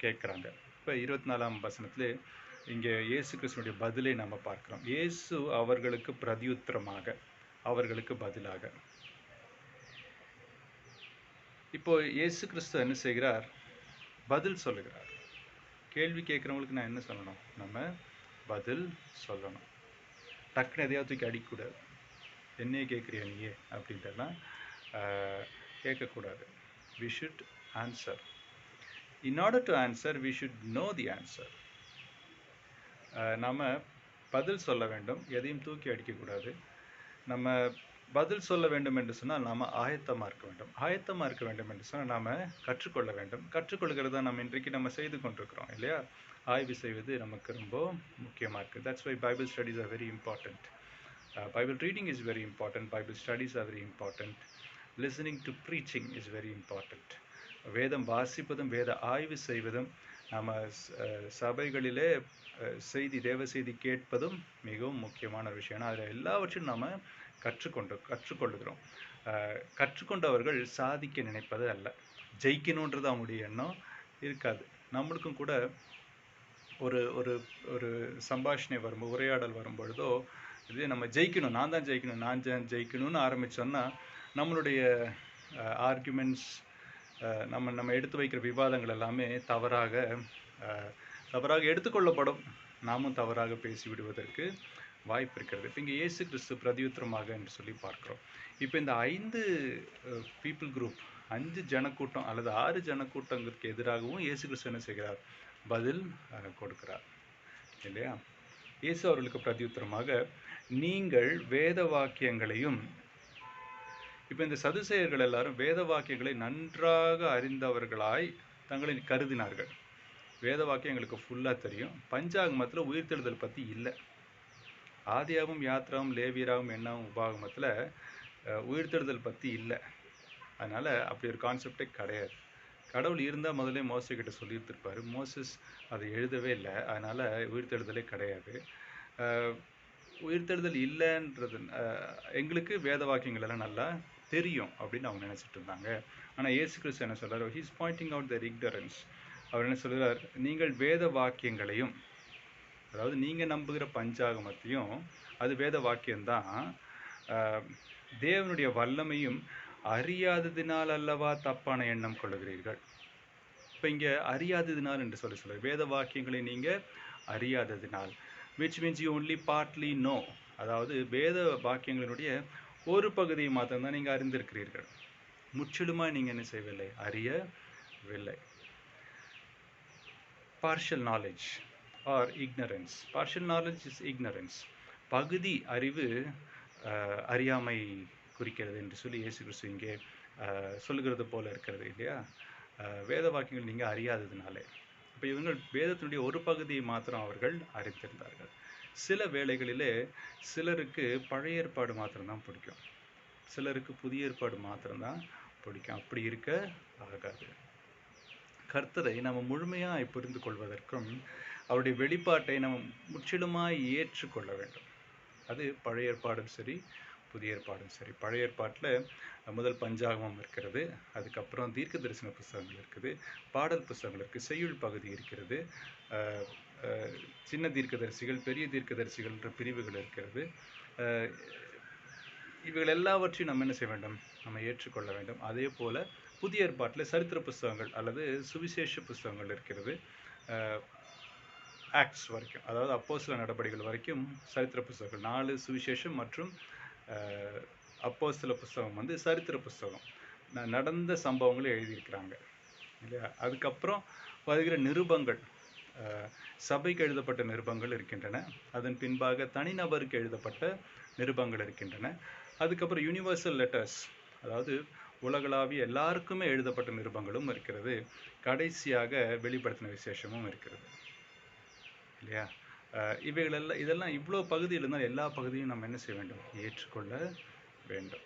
கேட்குறாங்க. இப்போ 24ஆம் வசனத்தில் இங்கே இயேசு கிறிஸ்துனுடைய பதிலை நம்ம பார்க்கிறோம். இயேசு அவர்களுக்கு பிரதியுத்தரமாக, அவர்களுக்கு பதிலாக, இப்போ இயேசு கிறிஸ்து என்ன செய்கிறார்? பதில் சொல்லுகிறார். கேள்வி கேட்குறவங்களுக்கு நான் என்ன சொல்லணும்? நம்ம பதில் சொல்லணும். டக்குன்னு எதையாவது தூக்கி அடிக்கக்கூடாது. என்னையே கேட்குறியா நீயே அப்படின்ட்டுலாம் கேட்கக்கூடாது. We should answer. In order to answer, we should know the answer. நம்ம பதில் சொல்ல வேண்டும், எதையும் தூக்கி அடிக்கக்கூடாது. நம்ம பதில் சொல்ல வேண்டும் என்று சொன்னால் நாம் ஆயத்தமாக இருக்க வேண்டும். ஆயத்தமாக இருக்க வேண்டும் என்று சொன்னால் நாம் கற்றுக்கொள்ள வேண்டும். கற்றுக்கொள்கிறது தான் நம்ம இன்றைக்கு நம்ம செய்து கொண்டிருக்கிறோம் இல்லையா? ஆய்வு செய்வது நமக்கு ரொம்ப முக்கியமாக இருக்குது. That's why Bible studies are very important. Bible reading is very important. Bible studies are very important. Listening to preaching is very important. வேதம் வாசிப்பதும் வேத ஆய்வு செய்வதும் நம்ம சபைகளிலே தேவ செய்தி கேட்பதும் மிகவும் முக்கியமான விஷயம். அதில் எல்லாவற்றையும் நாம் கற்றுக்கொள்ளுகிறோம். கற்றுக்கொண்டவர்கள் சாதிக்க நினைப்பது அல்ல, ஜெயிக்கணுன்றது அவங்களுடைய எண்ணம் இருக்காது. நம்மளுக்கும் கூட ஒரு ஒரு ஒரு சம்பாஷணை வரும்போது, உரையாடல் வரும்பொழுதோ, இதே நம்ம ஜெயிக்கணும், நான் தான் ஜெயிக்கணும்னு ஆரம்பித்தோன்னா நம்மளுடைய ஆர்குமெண்ட்ஸ், நம்ம எடுத்து வைக்கிற விவாதங்கள் எல்லாமே தவறாக எடுத்துக்கொள்ளப்படும். நாமும் தவறாக பேசிவிடுவதற்கு வாய்ப்பு இருக்கிறது. இப்போ இங்கே இயேசு கிறிஸ்து பிரதியுத்தரமாக என்று சொல்லி பார்க்குறோம். இப்போ இந்த 5 பீப்புள் குரூப், 5 ஜனக்கூட்டம் அல்லது 6 ஜனக்கூட்டங்களுக்கு எதிராகவும் இயேசு கிறிஸ்து என்ன செய்கிறார்? பதில் கொடுக்கிறார் இல்லையா? இயேசு அவர்களுக்கு பிரதியுத்தரமாக, நீங்கள் வேத வாக்கியங்களையும், இப்போ இந்த சதுசேயர்கள் எல்லாரும் வேத வாக்கியங்களை நன்றாக அறிந்தவர்களாய் தங்களை கருதினார்கள். வேத வாக்கியம் எங்களுக்கு ஃபுல்லாக தெரியும், பஞ்சாகமத்தில் உயிர்த்தெழுதல் பற்றி இல்லை. ஆதியாகவும் யாத்ராவும் லேவியராகவும் எண்ணாவும் உபாகமத்தில் உயிர்த்தெழுதல் பற்றி இல்லை. அதனால் அப்படி ஒரு கான்செப்டே கிடையாது. கடவுள் இருந்தால் முதல்ல மோசைக்கிட்ட சொல்லியிருந்திருப்பார். மோசஸ் அதை எழுதவே இல்லை, அதனால் உயிர்த்தெழுதலே கிடையாது. உயிர்த்தெழுதல் இல்லைன்றது எங்களுக்கு வேத வாக்கியங்கள் எல்லாம் நல்லா தெரியும் அப்படின்னு அவங்க நினச்சிட்டு இருந்தாங்க. ஆனால் இயேசு கிறிஸ்து என்ன சொல்கிறார்? He's Poynting out there ignorance. அவர் என்ன சொல்கிறார்? நீங்கள் வேத வாக்கியங்களையும், அதாவது நீங்கள் நம்புகிற பஞ்சாகமத்தையும், அது வேத வாக்கியம்தான், தேவனுடைய வல்லமையும் அறியாததினால் அல்லவா தப்பான எண்ணம் கொள்ளுகிறீர்கள். இப்போ இங்கே அறியாததினால் என்று சொல்லுங்கள். வேத வாக்கியங்களை நீங்கள் அறியாததினால், which means you only partly know. அதாவது வேத வாக்கியங்களினுடைய ஒரு பகுதியை மாத்திரம்தான் நீங்கள் அறிந்திருக்கிறீர்கள். முற்றிலுமாக நீங்கள் என்ன செய்யவில்லை? அறியவில்லை. partial knowledge or ignorance. Partial knowledge is ignorance. பகுதி அறிவு அறியாமை குறிக்கிறது என்று சொல்லி இயேசு கிறிஸ்து இங்கே சொல்லுகிறது போல இருக்கிறது இல்லையா? வேத வாக்கியங்கள் நீங்கள் அறியாததுனாலே. இப்போ இவங்க வேதத்தினுடைய ஒரு பகுதியை மாத்திரம் அவர்கள் அறிந்திருந்தார்கள். சில வேளைகளிலே சிலருக்கு பழைய ஏற்பாடு மாத்திரம்தான் பிடிக்கும், சிலருக்கு புதிய ஏற்பாடு மாத்திரம்தான் பிடிக்கும். அப்படி இருக்க ஆகாது. கர்த்தரை நம்ம முழுமையாக புரிந்து கொள்வதற்கும் அவருடைய வெளிப்பாட்டை நம்ம முற்றிலுமாய் ஏற்றுக்கொள்ள வேண்டும். அது பழைய ஏற்பாடும் சரி, புதிய ஏற்பாடும் சரி. பழைய ஏற்பாட்டில் முதல் பஞ்சாகமம் இருக்கிறது, அதுக்கப்புறம் தீர்க்க தரிசன புஸ்தகங்கள் இருக்குது, பாடல் புஸ்தகங்கள் இருக்குது, செய்யுள் பகுதி இருக்கிறது, சின்ன தீர்க்கதரிசிகள், பெரிய தீர்க்கதரிசிகள்ன்ற பிரிவுகள் இருக்கிறது. இவைகள் எல்லாவற்றையும் நம்ம என்ன செய்ய வேண்டும்? நம்ம ஏற்றுக்கொள்ள வேண்டும். அதே போல் புதிய ஏற்பாட்டில் சரித்திர புஸ்தகங்கள் அல்லது சுவிசேஷ புஸ்தகங்கள் இருக்கிறது. ஆக்ட்ஸ் வரைக்கும், அதாவது அப்போஸ்தல நடபடிகள் வரைக்கும் சரித்திர புஸ்தகங்கள். 4 சுவிசேஷம் மற்றும் அப்போஸ்தல புஸ்தகம் சரித்திர புஸ்தகம், நடந்த சம்பவங்களை எழுதியிருக்கிறாங்க இல்லையா? அதுக்கப்புறம் வருகிற நிருபங்கள், சபைக்கு எழுதப்பட்ட நிருபங்கள் இருக்கின்றன. அதன் பின்பாக தனிநபருக்கு எழுதப்பட்ட நிருபங்கள் இருக்கின்றன. அதுக்கப்புறம் யூனிவர்சல் லெட்டர்ஸ், அதாவது உலகளாவிய எல்லாருக்குமே எழுதப்பட்ட நிருபங்களும் இருக்கிறது. கடைசியாக வெளிப்படுத்தின விசேஷமும் இருக்கிறது இல்லையா? இதெல்லாம் இவ்வளோ பகுதியில் இருந்தால் எல்லா பகுதியும் நம்ம என்ன செய்ய வேண்டும்? ஏற்றுக்கொள்ள வேண்டும்.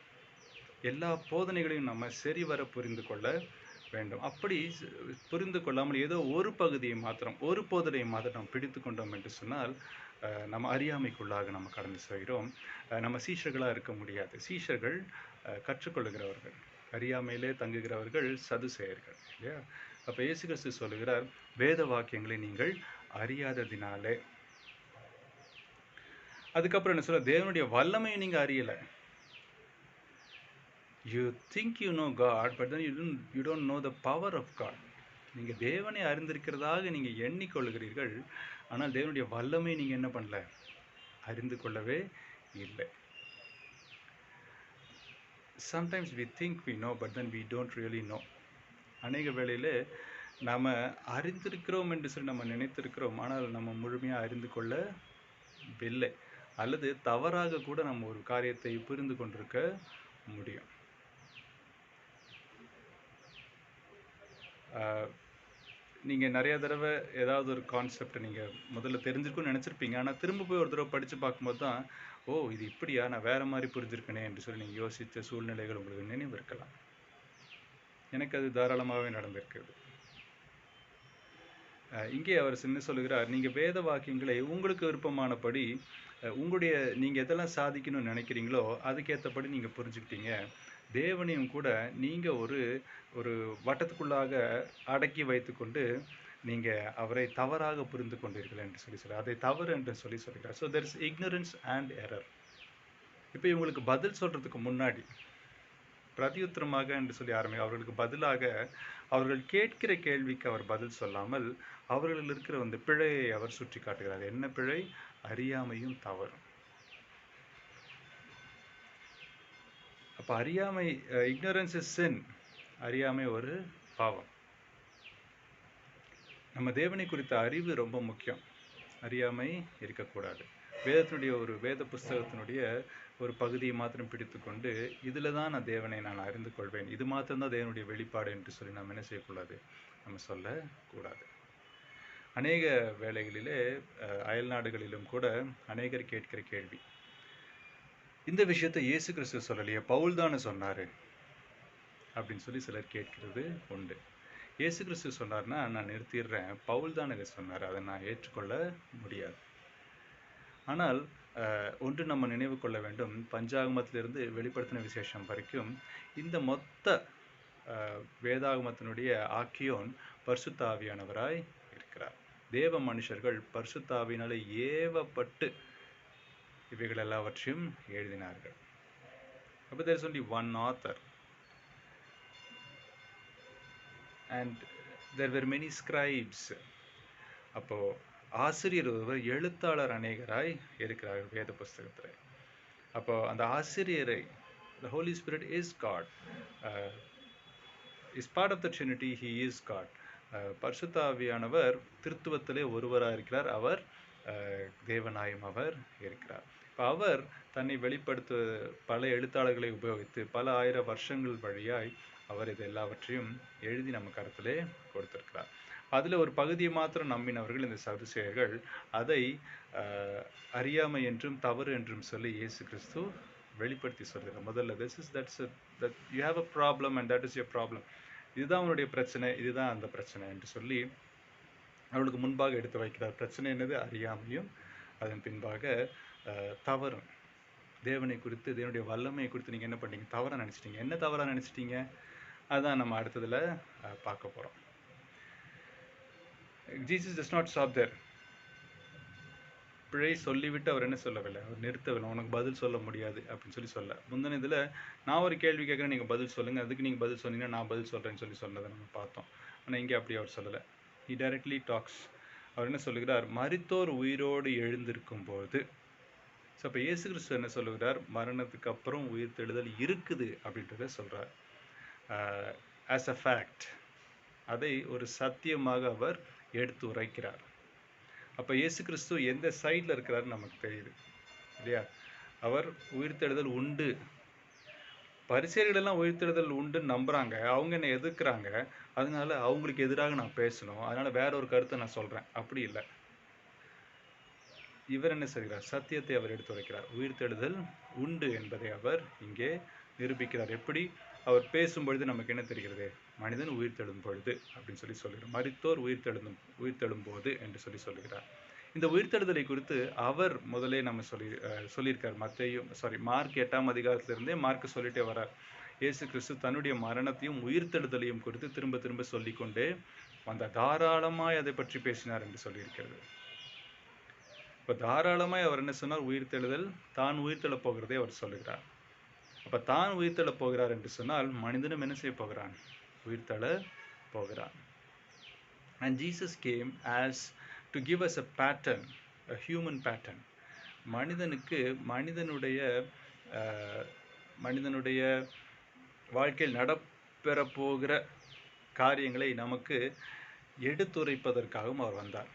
எல்லா போதனைகளையும் நம்ம சரிவர புரிந்து கொள்ள வேண்டும். அப்படி புரிந்து கொள்ளாமல் ஏதோ ஒரு பகுதியை மாத்திரம், ஒரு போதனையை மாத்திரம் நம்ம பிடித்து கொண்டோம் என்று சொன்னால் நம்ம அறியாமைக்குள்ளாக நம்ம கடந்து செல்கிறோம். நம்ம சீஷர்களாக இருக்க முடியாது. சீஷர்கள் கற்றுக்கொள்ளுகிறவர்கள், அறியாமையிலே தங்குகிறவர்கள் சதுசேயர்கள் இல்லையா? அப்போ இயேசு கிறிஸ்து சொல்லுகிறார், வேத வாக்கியங்களை நீங்கள் அறியாததினாலே. அதுக்கப்புறம் என்ன சொல்ல? தேவனுடைய வல்லமையை நீங்கள் அறியலை. You think you know God, but then you don't know the power of God. நீங்கள் தேவனை அறிந்திருக்கிறதாக நீங்கள் எண்ணிக்கொள்கிறீர்கள், ஆனால் தேவனுடைய வல்லமை நீங்கள் என்ன பண்ணல, அறிந்து கொள்ளவே இல்லை. Sometimes we think we know, but then we don't really know. அநேக வேளையில் நாம் அறிந்திருக்கிறோம் என்று சொல்லி நம்ம நினைத்திருக்கிறோம், ஆனால் நம்ம முழுமையாக அறிந்து கொள்ளவில்லை. அல்லது தவறாக கூட நம்ம ஒரு காரியத்தை புரிந்து கொண்டிருக்க முடியும். நீங்கள் நிறைய தடவை ஏதாவது ஒரு கான்செப்டை நீங்கள் முதல்ல தெரிஞ்சிருக்குன்னு நினச்சிருப்பீங்க, ஆனால் திரும்ப போய் ஒரு தடவை படித்து பார்க்கும்போது தான், ஓ இது இப்படியா, நான் வேறு மாதிரி புரிஞ்சிருக்கனே என்று சொல்லி நீங்கள் யோசித்த சூழ்நிலைகள் உங்களுக்கு நினைவு இருக்கலாம். எனக்கு அது தாராளமாகவே நடந்திருக்கிறது. இங்கே அவர் என்ன சொல்லுகிறார், நீங்கள் வேத வாக்கியங்களை உங்களுக்கு விருப்பமானபடி உங்களுடைய நீங்கள் எதெல்லாம் சாதிக்கணும்னு நினைக்கிறீங்களோ அதுக்கேற்றபடி நீங்கள் புரிஞ்சுக்கிட்டீங்க. தேவனையும் கூட நீங்கள் ஒரு ஒரு வட்டத்துக்குள்ளாக அடக்கி வைத்துக்கொண்டு நீங்கள் அவரை தவறாக புரிந்து கொண்டீர்கள் என்று சொல்லி சொல்கிறார். அதை தவறு என்று சொல்லி சொல்கிறார். So there is ignorance and error. இப்போ இவங்களுக்கு பதில் சொல்கிறதுக்கு முன்னாடி பிரதியுத்தரமாக என்று சொல்லி அவர்களுக்கு பதிலாக அவர்கள் கேட்கிற கேள்விக்கு அவர் பதில் சொல்லாமல் அவர்கள் இருக்கிற அந்த பிழையை அவர் சுட்டி காட்டுகிறார். என்ன பிழை? அறியாமையும் தவறும். அப்போ அறியாமை, இக்னோரன்ஸ் இஸ் சின். அறியாமை ஒரு பாவம். நம்ம தேவனை குறித்த அறிவு ரொம்ப முக்கியம். அறியாமை இருக்கக்கூடாது. வேதத்தினுடைய ஒரு வேத புஸ்தகத்தினுடைய ஒரு பகுதியை மாத்திரம் பிடித்து கொண்டு இதில் தான் நான் தேவனை நான் அறிந்து கொள்வேன், இது மாத்திரம்தான் தேவனுடைய வெளிப்பாடு என்று சொல்லி நாம் என்ன செய்யக்கூடாது, நம்ம சொல்லக்கூடாது. அநேக வேளைகளிலே அயல் நாடுகளிலும் கூட அநேகர் கேட்கிற கேள்வி, இந்த விஷயத்தை இயேசு கிறிஸ்து சொல்லலையே, பவுல் தானே சொன்னார் அப்படின்னு சொல்லி சிலர் கேட்கிறது உண்டு. இயேசு கிறிஸ்து சொன்னார்னா நான் நிறுத்திடுறேன், பவுல் தான் இதை சொன்னார், அதை நான் ஏற்றுக்கொள்ள முடியாது. ஆனால் ஒன்று நம்ம நினைவு கொள்ள வேண்டும், பஞ்சாகமத்திலிருந்து வெளிப்படுத்தின விசேஷம் வரைக்கும் இந்த மொத்த வேதாகமத்தினுடைய ஆக்கியோன் பரிசுத்த ஆவியானவராய் இருக்கிறார். தேவ மனுஷர்கள் பரிசுத்த ஆவியினாலே ஏவப்பட்டு இவைகள் எல்லாவற்றையும் எழுதினார்கள். அப்போ there is only one author and there were many scribes. அப்போ ஆசிரியர் ஒருவர், எழுத்தாளர் அநேகராய் இருக்கிறார்கள் வேத புஸ்தகத்தில். அப்போ அந்த ஆசிரியரை, the Holy Spirit is God, is part of the Trinity, he is God. பரிசுத்த ஆவியானவர் திருத்துவத்திலே ஒருவராக இருக்கிறார், அவர் தேவனாயும் அவர் இருக்கிறார். இப்போ அவர் தன்னை வெளிப்படுத்த பல எழுத்தாளர்களை உபயோகித்து பல ஆயிரம் வருஷங்கள் வழியாய் அவர் இது எல்லாவற்றையும் எழுதி நம்ம கருத்திலே கொடுத்திருக்கிறார். அதில் ஒரு பகுதியை மாத்திரம் நம்பினவர்கள் இந்த சதுசேயர்கள் அதை அறியாமை என்றும் தவறு என்றும் சொல்லி இயேசு கிறிஸ்து வெளிப்படுத்தி சொல்கிறார். முதல்ல that you have a problem and that is your problem, இதுதான் அவனுடைய பிரச்சனை, இதுதான் அந்த பிரச்சனை என்று சொல்லி அவளுக்கு முன்பாக எடுத்து வைக்கிறார். பிரச்சனை என்னது? அறியாமையும் அதன் பின்பாக தவறும். தேவனை குறித்து, தேவனுடைய வல்லமையை குறித்து நீங்கள் என்ன பண்ணீங்க? தவறாக நினச்சிட்டீங்க. என்ன தவறாக நினச்சிட்டீங்க? அதுதான் நம்ம அடுத்ததில் பார்க்க போகிறோம். Jesus does not stop there. பிழை சொல்லிவிட்டு அவர் என்ன சொல்லவில்லை, அவர் நிறுத்தவில்லை, உனக்கு பதில் சொல்ல முடியாது அப்படின்னு சொல்லி சொல்ல. முந்தின இதில் நான் ஒரு கேள்வி கேட்குறேன், நீங்கள் பதில் சொல்லுங்கள், அதுக்கு நீங்கள் பதில் சொன்னீங்கன்னா நான் பதில் சொல்கிறேன்னு சொல்லி சொன்னதை நம்ம பார்த்தோம். ஆனால் இங்கே அப்படி அவர் சொல்லலை. He directly talks. அவர் என்ன சொல்லுகிறார்? மரித்தோர் உயிரோடு எழுந்திருக்கும் போது. ஸோ அப்போ இயேசு கிறிஸ்து என்ன சொல்லுகிறார்? மரணத்துக்கு அப்புறம் உயிர் தெழுதல் இருக்குது அப்படின்றத சொல்கிறார். ஆஸ் அ ஃபேக்ட், அதை ஒரு சத்தியமாக அவர் எடுத்து உரைக்கிறார். அப்போ இயேசு கிறிஸ்து எந்த சைடில் இருக்கிறாருன்னு நமக்கு தெரியுது இல்லையா? அவர் உயிர்த்தெழுதல் உண்டு, பரிசேயர்களெல்லாம் உயிர்த்தெழுதல் உண்டுன்னு நம்புகிறாங்க, அவங்க என்னை எதிர்க்கிறாங்க, அதனால அவங்களுக்கு எதிராக நான் பேசணும், அதனால வேற ஒரு கருத்தை நான் சொல்கிறேன், அப்படி இல்லை. இவர் என்ன செய்கிறார்? சத்தியத்தை அவர் எடுத்து வைக்கிறார். உயிர்த்தெழுதல் உண்டு என்பதை அவர் இங்கே நிரூபிக்கிறார். எப்படி? அவர் பேசும்பொழுது நமக்கு என்ன தெரிகிறது? மனிதன் உயிர்த்தெழும் பொழுது அப்படின்னு சொல்லி சொல்கிறார். மரித்தோர் உயிர்த்தெழும் போது என்று சொல்லி சொல்லுகிறார். இந்த உயிர்த்தெழுதலை குறித்து அவர் முதலே நம்ம சொல்லியிருக்கார். மார்க் 8ஆம் அதிகாரத்திலிருந்தே மார்க் சொல்லிட்டே வரார். இயேசு கிறிஸ்து தன்னுடைய மரணத்தையும் உயிர்த்தெழுதலையும் குறித்து திரும்ப திரும்ப சொல்லிக்கொண்டே வந்தார். தாராளமாய் அதை பற்றி பேசினார் என்று சொல்லியிருக்கிறது. இப்போ தாராளமாய் அவர் என்ன சொன்னார்? உயிர்த்தெழுதல், தான் உயிர்த்தெழப் போகிறதே அவர் சொல்லுகிறார். அப்போ தான் உயிர்த்தெழப் போகிறார் என்று சொன்னால் மனிதனும் என்ன செய்ய போகிறான்? உயிர்த்தெழ போகிறான். And Jesus came as to to give us a pattern, a human pattern. மனிதனுக்கு மனிதனுடைய வாழ்க்கையில் நடப்பெற போகிற காரியங்களை நமக்கு எடுத்துரைப்பதற்காகவும் அவர் வந்தார்.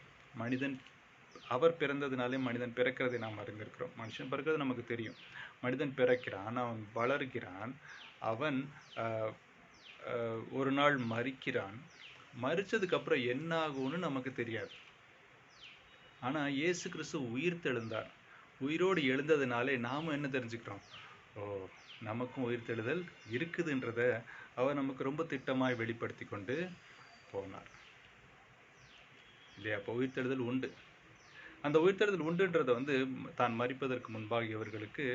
அவர் பிறந்ததுனாலே மனிதன் பிறக்கிறதை நாம் அறிந்திருக்கிறோம். மனுஷன் பிறக்கிறது நமக்கு தெரியும். மனிதன் பிறக்கிறான், அவன் வளர்கிறான், அவன் ஒரு நாள் மரிக்கிறான். மரிச்சதுக்கு அப்புறம் என்ன ஆகும்னு நமக்கு தெரியாது. ஆனா இயேசு கிறிஸ்து உயிர் தெழுந்தார். உயிரோடு எழுந்ததுனாலே நாம என்ன தெரிஞ்சுக்கிறோம்? நமக்கும் உயிர் தெழுதல் இருக்குதுன்றத அவர் நமக்கு ரொம்ப திட்டமாய் வெளிப்படுத்தி கொண்டு போனார் இல்லையா? அப்போ உயிர்த்தெழுதல் உண்டு. அந்த உயிர்த்தெழுதல் உண்டுன்றதை தான் மரிப்பதற்கு முன்பாக இவர்களுக்கு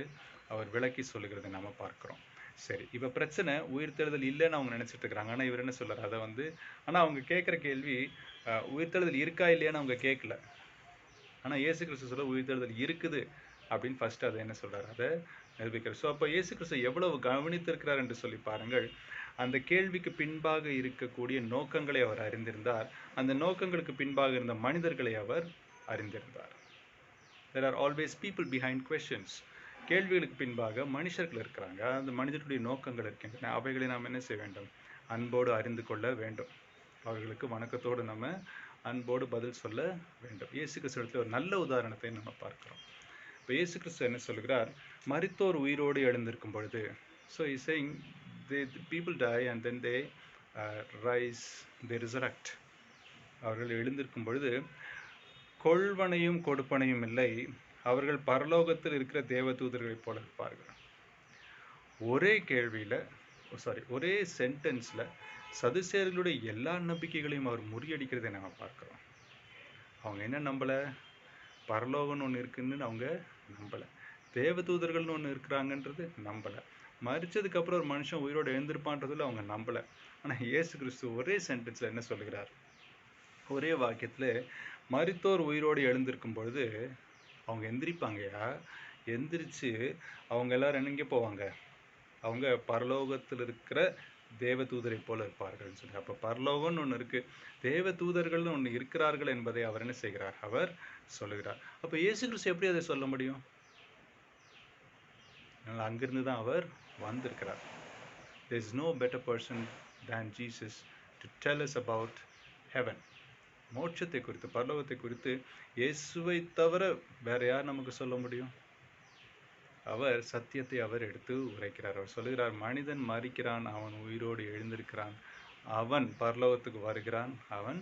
அவர் விளக்கி சொல்லுகிறதை நாம பார்க்கிறோம். சரி, இப்போ பிரச்சனை உயிர்த்தெழுதல் இல்லைன்னு அவங்க நினைச்சிட்டு இருக்கிறாங்க. ஆனால் இவர் என்ன சொல்றாரு? அதை ஆனால் அவங்க கேட்குற கேள்வி உயிர்த்தெழுதல் இருக்கா இல்லையான்னு அவங்க கேட்கல. ஆனால் இயேசு கிறிஸ்து சொல்ல உயிர்த்தெழுதல் இருக்குது அப்படின்னு ஃபர்ஸ்ட் அதை என்ன சொல்றாரு? அதை நிரூபிக்கிறார். ஸோ அப்போ இயேசு கிறிஸ்து எவ்வளவு கவனித்திருக்கிறார் என்று சொல்லி பாருங்கள். அந்த கேள்விக்கு பின்பாக இருக்கக்கூடிய நோக்கங்களை அவர் அறிந்திருந்தார். அந்த நோக்கங்களுக்கு பின்பாக இருந்த மனிதர்களை அவர் அறிந்திருந்தார். There are always people behind questions. கேள்விகளுக்கு பின்பாக மனுஷர்கள் இருக்கிறாங்க. அந்த மனிதர்களுடைய நோக்கங்கள் இருக்கின்றன. அவைகளை நாம் என்ன செய்ய வேண்டும்? அன்போடு அறிந்து கொள்ள வேண்டும். அவர்களுக்கு வணக்கத்தோடு நம்ம அன்போடு பதில் சொல்ல வேண்டும். இயேசு கிறிஸ்து ஒரு நல்ல உதாரணத்தை நம்ம பார்க்கிறோம். இப்போ இயேசு கிறிஸ்து என்ன சொல்கிறார்? மரித்தோர் உயிரோடு எழுந்திருக்கும் பொழுது, so he's saying the people die and then they rise, they resurrect. அவர்கள் எழுந்திருக்கும் பொழுது கொள்வனையும் கொடுப்பனையும் இல்லை, அவர்கள் பரலோகத்தில் இருக்கிற தேவதூதர்களைப் போல இருப்பார்கள். ஒரே சென்டென்ஸ்ல சதுசேயர்களுடைய எல்லா நம்பிக்கைகளையும் அவர் முறியடிக்கிறதை நாம பார்க்கிறோம். அவங்க என்ன நம்பல? பரலோகம்னு ஒன்று இருக்குன்னு அவங்க நம்பல. தேவதூதர்கள்னு ஒன்று இருக்கிறாங்கன்றது நம்பல. மரிச்சதுக்கு அப்புறம் ஒரு மனுஷன் உயிரோடு எழுந்திருப்பான்றதுல அவங்க நம்பல. ஆனா இயேசு கிறிஸ்து ஒரே சென்டென்ஸ்ல என்ன சொல்லுகிறார்? ஒரே வாக்கியத்துல மரித்தோர் உயிரோடு எழுந்திருக்கும் பொழுது அவங்க எந்திரிப்பாங்கயா. எந்திரிச்சு அவங்க எல்லாரும் எங்கே போவாங்க? அவங்க பரலோகத்தில் இருக்கிற தேவதூதரை போல இருப்பார்கள் சொல்லி. அப்ப பரலோகம்னு ஒன்று இருக்கு, தேவதூதர்கள்னு ஒன்று இருக்கிறார்கள் என்பதை அவர் என்ன செய்கிறார்? அவர் சொல்லுகிறார். அப்ப இயேசு கிறிஸ்து எப்படி அதை சொல்ல முடியும்? அங்கிருந்து தான் அவர் வந்திருக்கிறார். There is no better person than Jesus to tell us about heaven. மோட்சத்தை குறித்து, பரலோகத்தை குறித்து இயேசுவை தவிர வேற யார் நமக்கு சொல்ல முடியும்? அவர் சத்தியத்தை அவர் எடுத்து உரைக்கிறார். அவர் சொல்லுகிறார், மனிதன் மரிக்கிறான், அவன் உயிரோடு எழுந்திருக்கிறான், அவன் பரலோகத்துக்கு வருகிறான், அவன்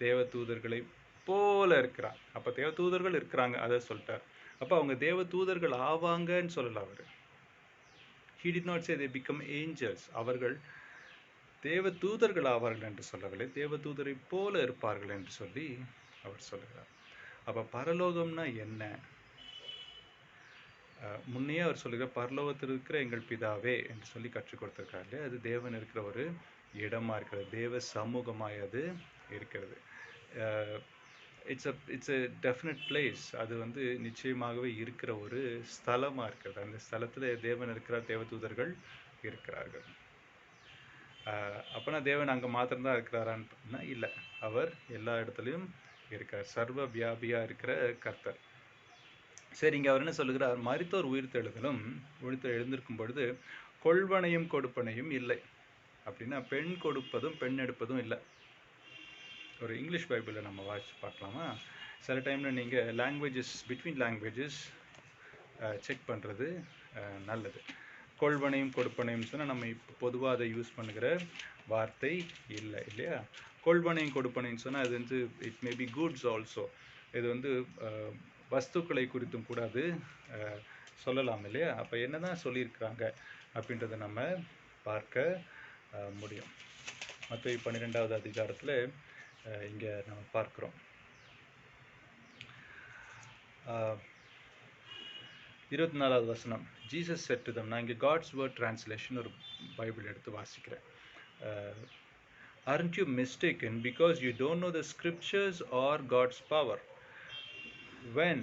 தேவதூதர்களை போல இருக்கிறான். அப்ப தேவதூதர்கள் இருக்கிறாங்க, அதை சொல்லிட்டார். அப்ப அவங்க தேவதூதர்கள் ஆவாங்கன்னு சொல்லல அவர். He did not say they become angels. அவர்கள் தேவதூதர்கள் ஆவார்கள் என்று சொல்லவில்லை, தேவதூதரை போல இருப்பார்கள் என்று சொல்லி அவர் சொல்லுகிறார். அப்ப பரலோகம்னா என்ன? முன்னே அவர் சொல்லுகிறார், பரலோகத்தில் இருக்கிற எங்கள் பிதாவே என்று சொல்லி கற்றுக் கொடுத்திருக்காரு. அது தேவன் இருக்கிற ஒரு இடமா இருக்கிறது, தேவ சமூகமாய் அது இருக்கிறது. It's a definite place. அது நிச்சயமாகவே இருக்கிற ஒரு ஸ்தலமா இருக்கிறது. அந்த ஸ்தலத்துல தேவன் இருக்கிறார், தேவதூதர்கள் இருக்கிறார்கள். அப்பனா தேவன் அங்க மாத்திரம்தான் இருக்கிறாரான்னா இல்லை, அவர் எல்லா இடத்துலையும் இருக்கார், சர்வ வியாபியா இருக்கிற கர்த்தர். சரி, இங்க அவர் என்ன சொல்லுகிறார்? மரித்தோர் உயிர்த்தெழுதலும் எழுந்திருக்கும் பொழுது கொள்வனையும் கொடுப்பனையும் இல்லை. அப்படின்னா பெண் கொடுப்பதும் பெண் எடுப்பதும் இல்லை. ஒரு இங்கிலீஷ் பைபிளில் நம்ம வாசிச்சு பார்க்கலாமா? சில டைம்ல நீங்க லாங்குவேஜஸ், பிட்வீன் லாங்குவேஜஸ் செக் பண்றது நல்லது. கொள்வனையும் கொடுப்பனையும் சொன்னால் நம்ம இப்போ பொதுவாக அதை யூஸ் பண்ணுகிற வார்த்தை இல்லை இல்லையா? கொள்வனையும் கொடுப்பனையும் சொன்னால் அது it may be goods also. இது வஸ்துக்களை குறித்தும் கூட அது சொல்லலாம் இல்லையா? அப்போ என்னதான் சொல்லியிருக்கிறாங்க அப்படின்றத நம்ம பார்க்க முடியும். மத்தேயு 12வது அதிகாரத்தில் இங்கே நம்ம பார்க்குறோம். 24வது வசனம், ஜீசஸ் செட் டு தம். நான் இங்கே காட்ஸ் வேர்ட் டிரான்ஸ்லேஷன் ஒரு பைபிள் எடுத்து வாசிக்கிறேன். Aren't you mistaken because you don't know the scriptures or God's power? When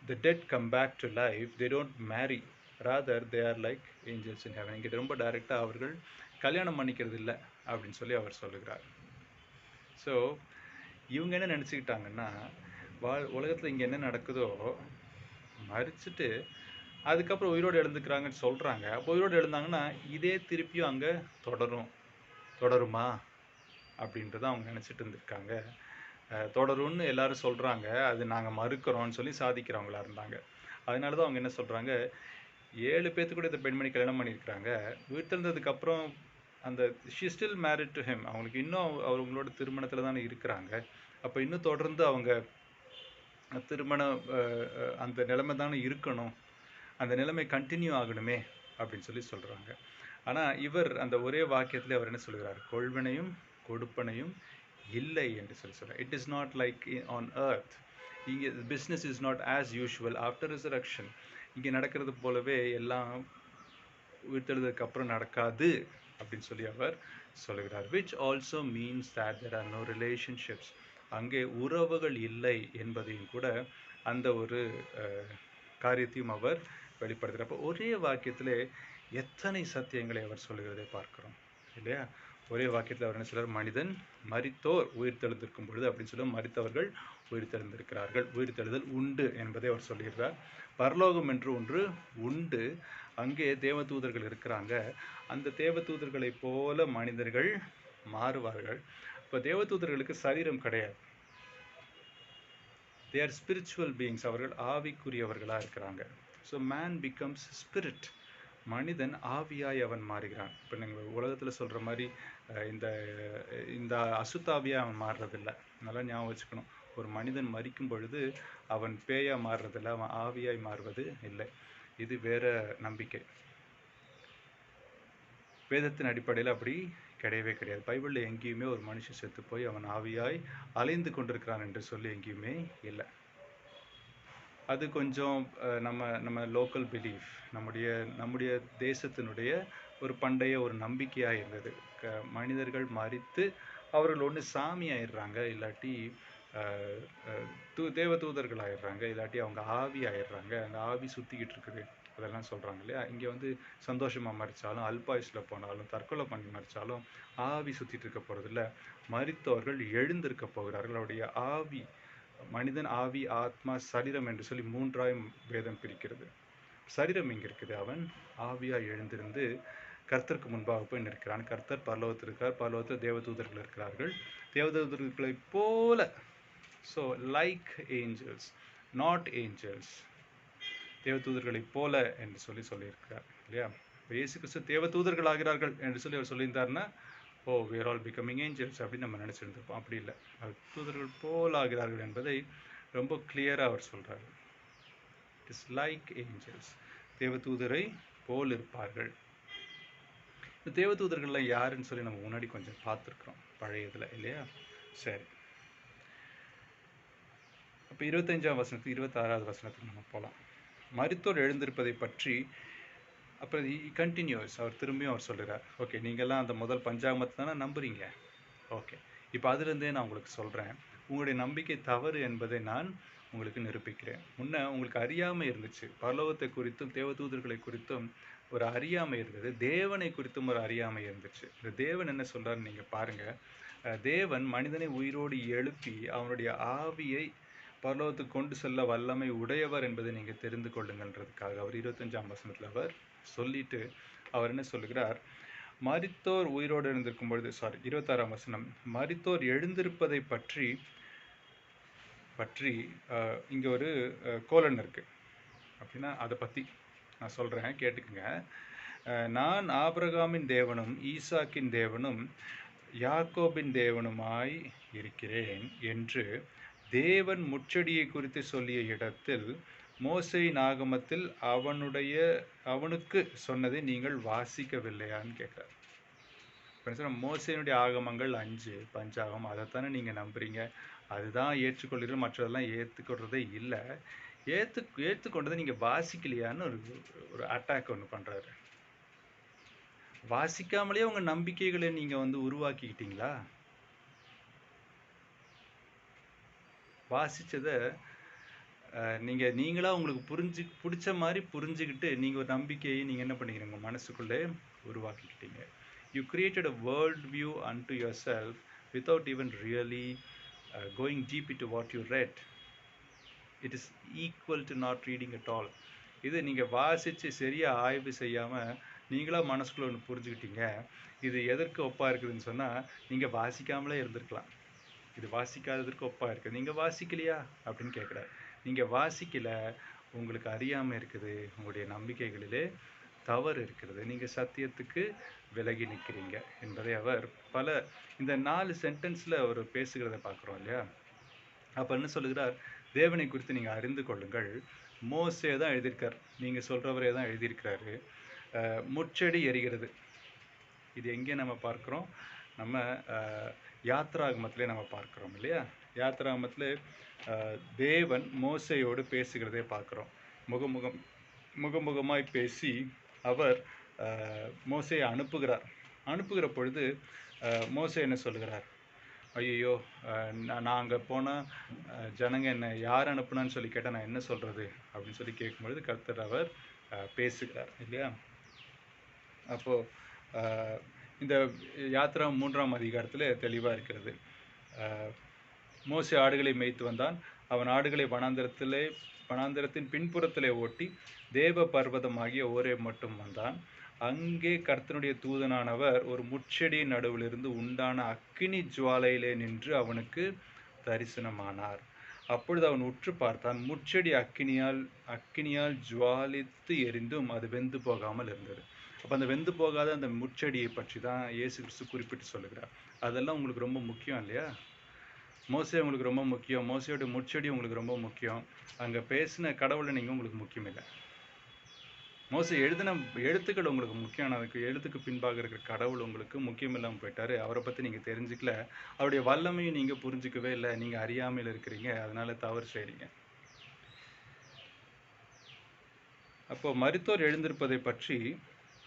the dead come back to life, they don't marry. Rather, they are like angels in heaven. இங்கே ரொம்ப டைரெக்டாக அவர்கள் கல்யாணம் பண்ணிக்கிறது இல்லை அப்படின்னு சொல்லி அவர் சொல்லுகிறார். ஸோ இவங்க என்ன நினச்சிக்கிட்டாங்கன்னா, உலகத்தில் இங்கே என்ன நடக்குதோ மறிச்சுட்டு அதுக்கப்புறம் உயிரோடு எழுந்துக்கிறாங்கன்னு சொல்கிறாங்க. அப்போ உயிரோடு எழுந்தாங்கன்னா இதே திருப்பியும் அங்கே தொடருமா அப்படின்றத அவங்க நினச்சிட்டு இருந்திருக்காங்க. தொடரும்னு எல்லாரும் சொல்கிறாங்க, அது நாங்கள் மறுக்கிறோம்னு சொல்லி சாதிக்கிறவங்களா இருந்தாங்க. அதனால தான் அவங்க என்ன சொல்கிறாங்க, 7 பேர்த்து கூட இந்த பெண்மணி கல்யாணம் பண்ணியிருக்கிறாங்க. உயிர்த்தெழுந்ததுக்கப்புறம் அந்த she still married to him, அவங்களுக்கு இன்னும் அவங்களோட திருமணத்தில் தானே இருக்கிறாங்க. அப்போ இன்னும் தொடர்ந்து அவங்க திருமணம் அந்த நிலைமை தானே இருக்கணும், அந்த நிலைமை கண்டினியூ ஆகணுமே அப்படின்னு சொல்லி சொல்கிறாங்க. ஆனால் இவர் அந்த ஒரே வாக்கியத்தில் அவர் என்ன சொல்கிறார், கொள்வனையும் கொடுப்பனையும் இல்லை என்று சொல்லி சொல்கிறார். It is not like on earth. இங்கே business is not as usual after resurrection. இங்கே நடக்கிறது போலவே எல்லாம் உயிர்த்தெழுதலுக்கு அப்புறம் நடக்காது அப்படின்னு சொல்லி அவர் சொல்கிறார். which also means that there are no relationships. அங்கே உறவுகள் இல்லை என்பதையும் கூட அந்த ஒரு காரியத்தையும் அவர் வெளிப்படுத்துகிறார். அப்போ ஒரே வாக்கியத்திலே எத்தனை சத்தியங்களை அவர் சொல்லுகிறதை பார்க்கிறோம் இல்லையா? ஒரே வாக்கியத்தில் அவர் என்ன சொல்றார், மனிதன் மரித்தோர் உயிர்த்தெழுந்திருக்கும் பொழுது அப்படின்னு சொல்ல மரித்தவர்கள் உயிர்த்தெழுந்திருக்கிறார்கள், உயிர்த்தெழுதல் உண்டு என்பதை அவர் சொல்கிறார். பரலோகம் என்று ஒன்று உண்டு, அங்கே தேவதூதர்கள் இருக்கிறாங்க, அந்த தேவதூதர்களை போல மனிதர்கள் மாறுவார்கள். இப்போ தேவதூதர்களுக்கு சரீரம் கிடையாது, they are spiritual beings, அவர்கள் ஆவிக்குரியவர்களாக இருக்கிறாங்க. ஸோ மேன் பிகம்ஸ் ஸ்பிரிட், மனிதன் ஆவியாய் அவன் மாறுகிறான். இப்போ நீங்கள் உலகத்தில் சொல்கிற மாதிரி இந்த இந்த அசுத்தாவியாக அவன் மாறுறதில்லை. நல்லா ஞாபகம் வச்சுக்கணும், ஒரு மனிதன் மரிக்கும் பொழுது அவன் பேயாக மாறுறதில்லை, அவன் ஆவியாய் மாறுவது இல்லை. இது வேற நம்பிக்கை. வேதத்தின் அடிப்படையில் அப்படி கிடையவே கிடையாது. பைபிளில் எங்கேயுமே ஒரு மனுஷன் செத்து போய் அவன் ஆவியாய் அலைந்து கொண்டிருக்கிறான் என்று சொல்லி எங்கேயுமே இல்லை. அது கொஞ்சம் நம்ம லோக்கல் பிலீஃப், நம்முடைய தேசத்தினுடைய ஒரு பண்டைய ஒரு நம்பிக்கையாக இருந்தது. மனிதர்கள் மரித்து அவர்கள் ஒன்று சாமி ஆயிடுறாங்க, இல்லாட்டி தேவதூதர்கள் ஆயிடுறாங்க, இல்லாட்டி அவங்க ஆவி ஆயிடுறாங்க, அந்த ஆவி சுற்றிக்கிட்டு இருக்குது, அதெல்லாம் சொல்கிறாங்க இல்லையா? இங்கே வந்து சந்தோஷமாக மறித்தாலும், அல்பாயுஸில் போனாலும், தற்கொலை பண்ணி மறித்தாலும் ஆவி சுற்றிட்டு இருக்க போகிறதில்ல. மரித்தவர்கள் எழுந்திருக்க போகிறார்கள். அவருடைய ஆவி, மனிதன் ஆவி ஆத்மா சரீரம் என்று சொல்லி மூன்றாய் வேதம் பிரிக்கிறது. சரீரம் இங்கே இருக்குது, அவன் ஆவியாக எழுந்திருந்து கர்த்தருக்கு முன்பாக போய் நிற்கிறான். கர்த்தர் பரலோகத்தில் இருக்கார், பரலோகத்தில் தேவதூதர்கள் இருக்கிறார்கள், தேவதூதர்களை போல. So like angels, not angels, தேவதூதர்களை போல என்று சொல்லியிருக்கிறார் இல்லையா? இயேசு கிறிஸ்து தேவதூதர்கள் ஆகிறார்கள் என்று சொல்லி அவர் சொல்லியிருந்தாருன்னா, ஓ we are all becoming angels அப்படின்னு நம்ம நினச்சிருந்துருப்போம். அப்படி இல்லை, தூதர்கள் போல் ஆகிறார்கள் என்பதை ரொம்ப கிளியராக அவர் சொல்கிறார். இட் இஸ் லைக் ஏஞ்சல்ஸ், தேவதூதரை போல் இருப்பார்கள். இந்த தேவதூதர்கள்லாம் யாருன்னு சொல்லி நம்ம முன்னாடி கொஞ்சம் பார்த்துருக்குறோம் பழையதில் இல்லையா? சரி, அப்போ 25ஆம் வசனத்துக்கு 26வது வசனத்துக்கு நம்ம போகலாம். மரித்தோர் எழுந்திருப்பதை பற்றி அப்புறம் கண்டினியூஸ் அவர் திரும்பியும் அவர் சொல்கிறார். ஓகே, நீங்கள்லாம் அந்த முதல் பஞ்சாங்கத்தை தானே நம்புறீங்க, ஓகே, இப்போ அதுலேருந்தே நான் உங்களுக்கு சொல்கிறேன், உங்களுடைய நம்பிக்கை தவறு என்பதை நான் உங்களுக்கு நிரூபிக்கிறேன். முன்ன உங்களுக்கு அறியாமை இருந்துச்சு, பரலோகத்தை குறித்தும் தேவதூதர்களை குறித்தும் ஒரு அறியாமை இருந்தது, தேவனை குறித்தும் ஒரு அறியாமை இருந்துச்சு. இந்த தேவன் என்ன சொல்கிறாருன்னு நீங்கள் பாருங்கள். தேவன் மனிதனை உயிரோடு எழுப்பி அவனுடைய ஆவியை பரலோகத்துக்கு கொண்டு செல்ல வல்லமை உடையவர் என்பதை நீங்கள் தெரிந்து கொள்ளுங்கள்ன்றதுக்காக அவர் 25ஆம் வசனத்தில் அவர் சொல்லிட்டு அவர் என்ன சொல்லுகிறார், மரித்தோர் உயிரோடு எழுந்திருக்கும் பொழுது, 26ஆம் வசனம், மரித்தோர் எழுந்திருப்பதை பற்றி இங்கே ஒரு கோலன் இருக்கு அப்படின்னா அதை பற்றி நான் சொல்கிறேன், கேட்டுக்குங்க. நான் ஆபிரகாமின் தேவனும் ஈசாக்கின் தேவனும் யாக்கோபின் தேவனுமாய் இருக்கிறேன் என்று தேவன் முச்செடியை குறித்து சொல்லிய இடத்தில் மோசேயின் ஆகமத்தில் அவனுக்கு சொன்னதை நீங்கள் வாசிக்கவில்லையான்னு கேட்குறார். மோசேயினுடைய ஆகமங்கள் 5 பஞ்சாகம், அதைத்தானே நீங்கள் நம்புறீங்க, அதுதான் ஏற்றுக்கொள்கிறீர்கள், மற்றதெல்லாம் ஏற்றுக்கொள்றதே இல்லை, ஏற்றுக்கொண்டதை நீங்கள் வாசிக்கலையான்னு ஒரு அட்டாக் ஒன்று பண்ணுறாரு. வாசிக்காமலே உங்கள் நம்பிக்கைகளை நீங்கள் வந்து உருவாக்கிக்கிட்டீங்களா? வாசித்ததை நீங்களாக உங்களுக்கு பிடிச்ச மாதிரி புரிஞ்சுக்கிட்டு நீங்கள் ஒரு நம்பிக்கையை நீங்கள் என்ன பண்ணிக்கிறீங்க, உங்கள் மனசுக்குள்ளே உருவாக்கிக்கிட்டீங்க. You created a world view unto yourself without even really going deep into what you read. It is equal to not reading at all. இது நீங்கள் வாசித்து சரியாக ஆய்வு செய்யாமல் நீங்களா மனசுக்குள்ள ஒன்று புரிஞ்சுக்கிட்டீங்க. இது எதற்கு ஒப்பாக இருக்குதுன்னு சொன்னால், நீங்கள் வாசிக்காமலே இருந்திருக்கலாம். இது வாசிக்காததற்கு ஒப்பாக இருக்குது. நீங்கள் வாசிக்கலையா அப்படின்னு கேட்குறாரு. நீங்கள் வாசிக்கல, உங்களுக்கு அறியாமல் இருக்குது, உங்களுடைய நம்பிக்கைகளிலே தவறு இருக்கிறது, நீங்கள் சத்தியத்துக்கு விலகி நிற்கிறீங்க என்பதை அவர் இந்த 4 சென்டென்ஸில் அவர் பேசுகிறத பார்க்குறோம் இல்லையா. அப்போ என்ன சொல்லுகிறார்? தேவனை குறித்து நீங்கள் அறிந்து கொள்ளுங்கள். மோசே தான் எழுதியிருக்கார், நீங்கள் சொல்கிறவரே தான் எழுதியிருக்கிறாரு. முச்செடி எரிகிறது, இது எங்கே நம்ம பார்க்குறோம்? நம்ம யாத்ராகமத்திலே நம்ம பார்க்குறோம் இல்லையா. யாத்ராகமத்தில் தேவன் மோசையோடு பேசுகிறதே பார்க்குறோம். முகமுகமாய் பேசி அவர் மோசையை அனுப்புகிற பொழுது மோசே என்ன சொல்லுகிறார்? ஐயோ, நான் அங்கே போனால் ஜனங்க என்ன யார் அனுப்புனான்னு சொல்லி கேட்டால் நான் என்ன சொல்கிறது அப்படின்னு சொல்லி கேட்கும்பொழுது கர்த்தர் அவர் பேசுகிறார் இல்லையா. அப்போது இந்த யாத்ரா 3ஆம் அதிகாரத்தில் தெளிவாக இருக்கிறது. மோசே ஆடுகளை மேய்த்து வந்தான். அவன் ஆடுகளை வனாந்தரத்தின் பின்புறத்திலே ஓட்டி தேவ பர்வதமாகிய ஓரேப் மட்டும் வந்தான். அங்கே கர்த்தனுடைய தூதனானவர் ஒரு முட்செடியின் நடுவிலிருந்து உண்டான அக்கினி ஜுவாலையிலே நின்று அவனுக்கு தரிசனமானார். அப்பொழுது அவன் உற்று பார்த்தான். முட்செடி அக்கினியால் ஜுவாலித்து எரிந்தும் அது வெந்து போகாமல் இருந்தது. அப்போ அந்த வெந்து போகாத அந்த முட்செடியை பற்றி தான் இயேசு கிறிஸ்து குறிப்பிட்டு சொல்லுகிறார். அதெல்லாம் உங்களுக்கு ரொம்ப முக்கியம் இல்லையா. மோசே உங்களுக்கு ரொம்ப முக்கியம், மோசையோட முட்செடி உங்களுக்கு ரொம்ப முக்கியம். அங்கே பேசின கடவுளை நீங்கள் உங்களுக்கு முக்கியம் இல்லை. மோசே எழுதின எழுத்துக்கள் உங்களுக்கு முக்கியம், அதுக்கு எழுத்துக்கு பின்பாக இருக்கிற கடவுள் உங்களுக்கு முக்கியம் இல்லாமல் போயிட்டாரு. அவரை பற்றி நீங்கள் தெரிஞ்சுக்கல, அவருடைய வல்லமையும் நீங்கள் புரிஞ்சிக்கவே இல்லை, நீங்கள் அறியாமல் இருக்கிறீங்க, அதனால தவறு செய்கிறீங்க. அப்போ மரித்தோர் எழுந்திருப்பதை பற்றி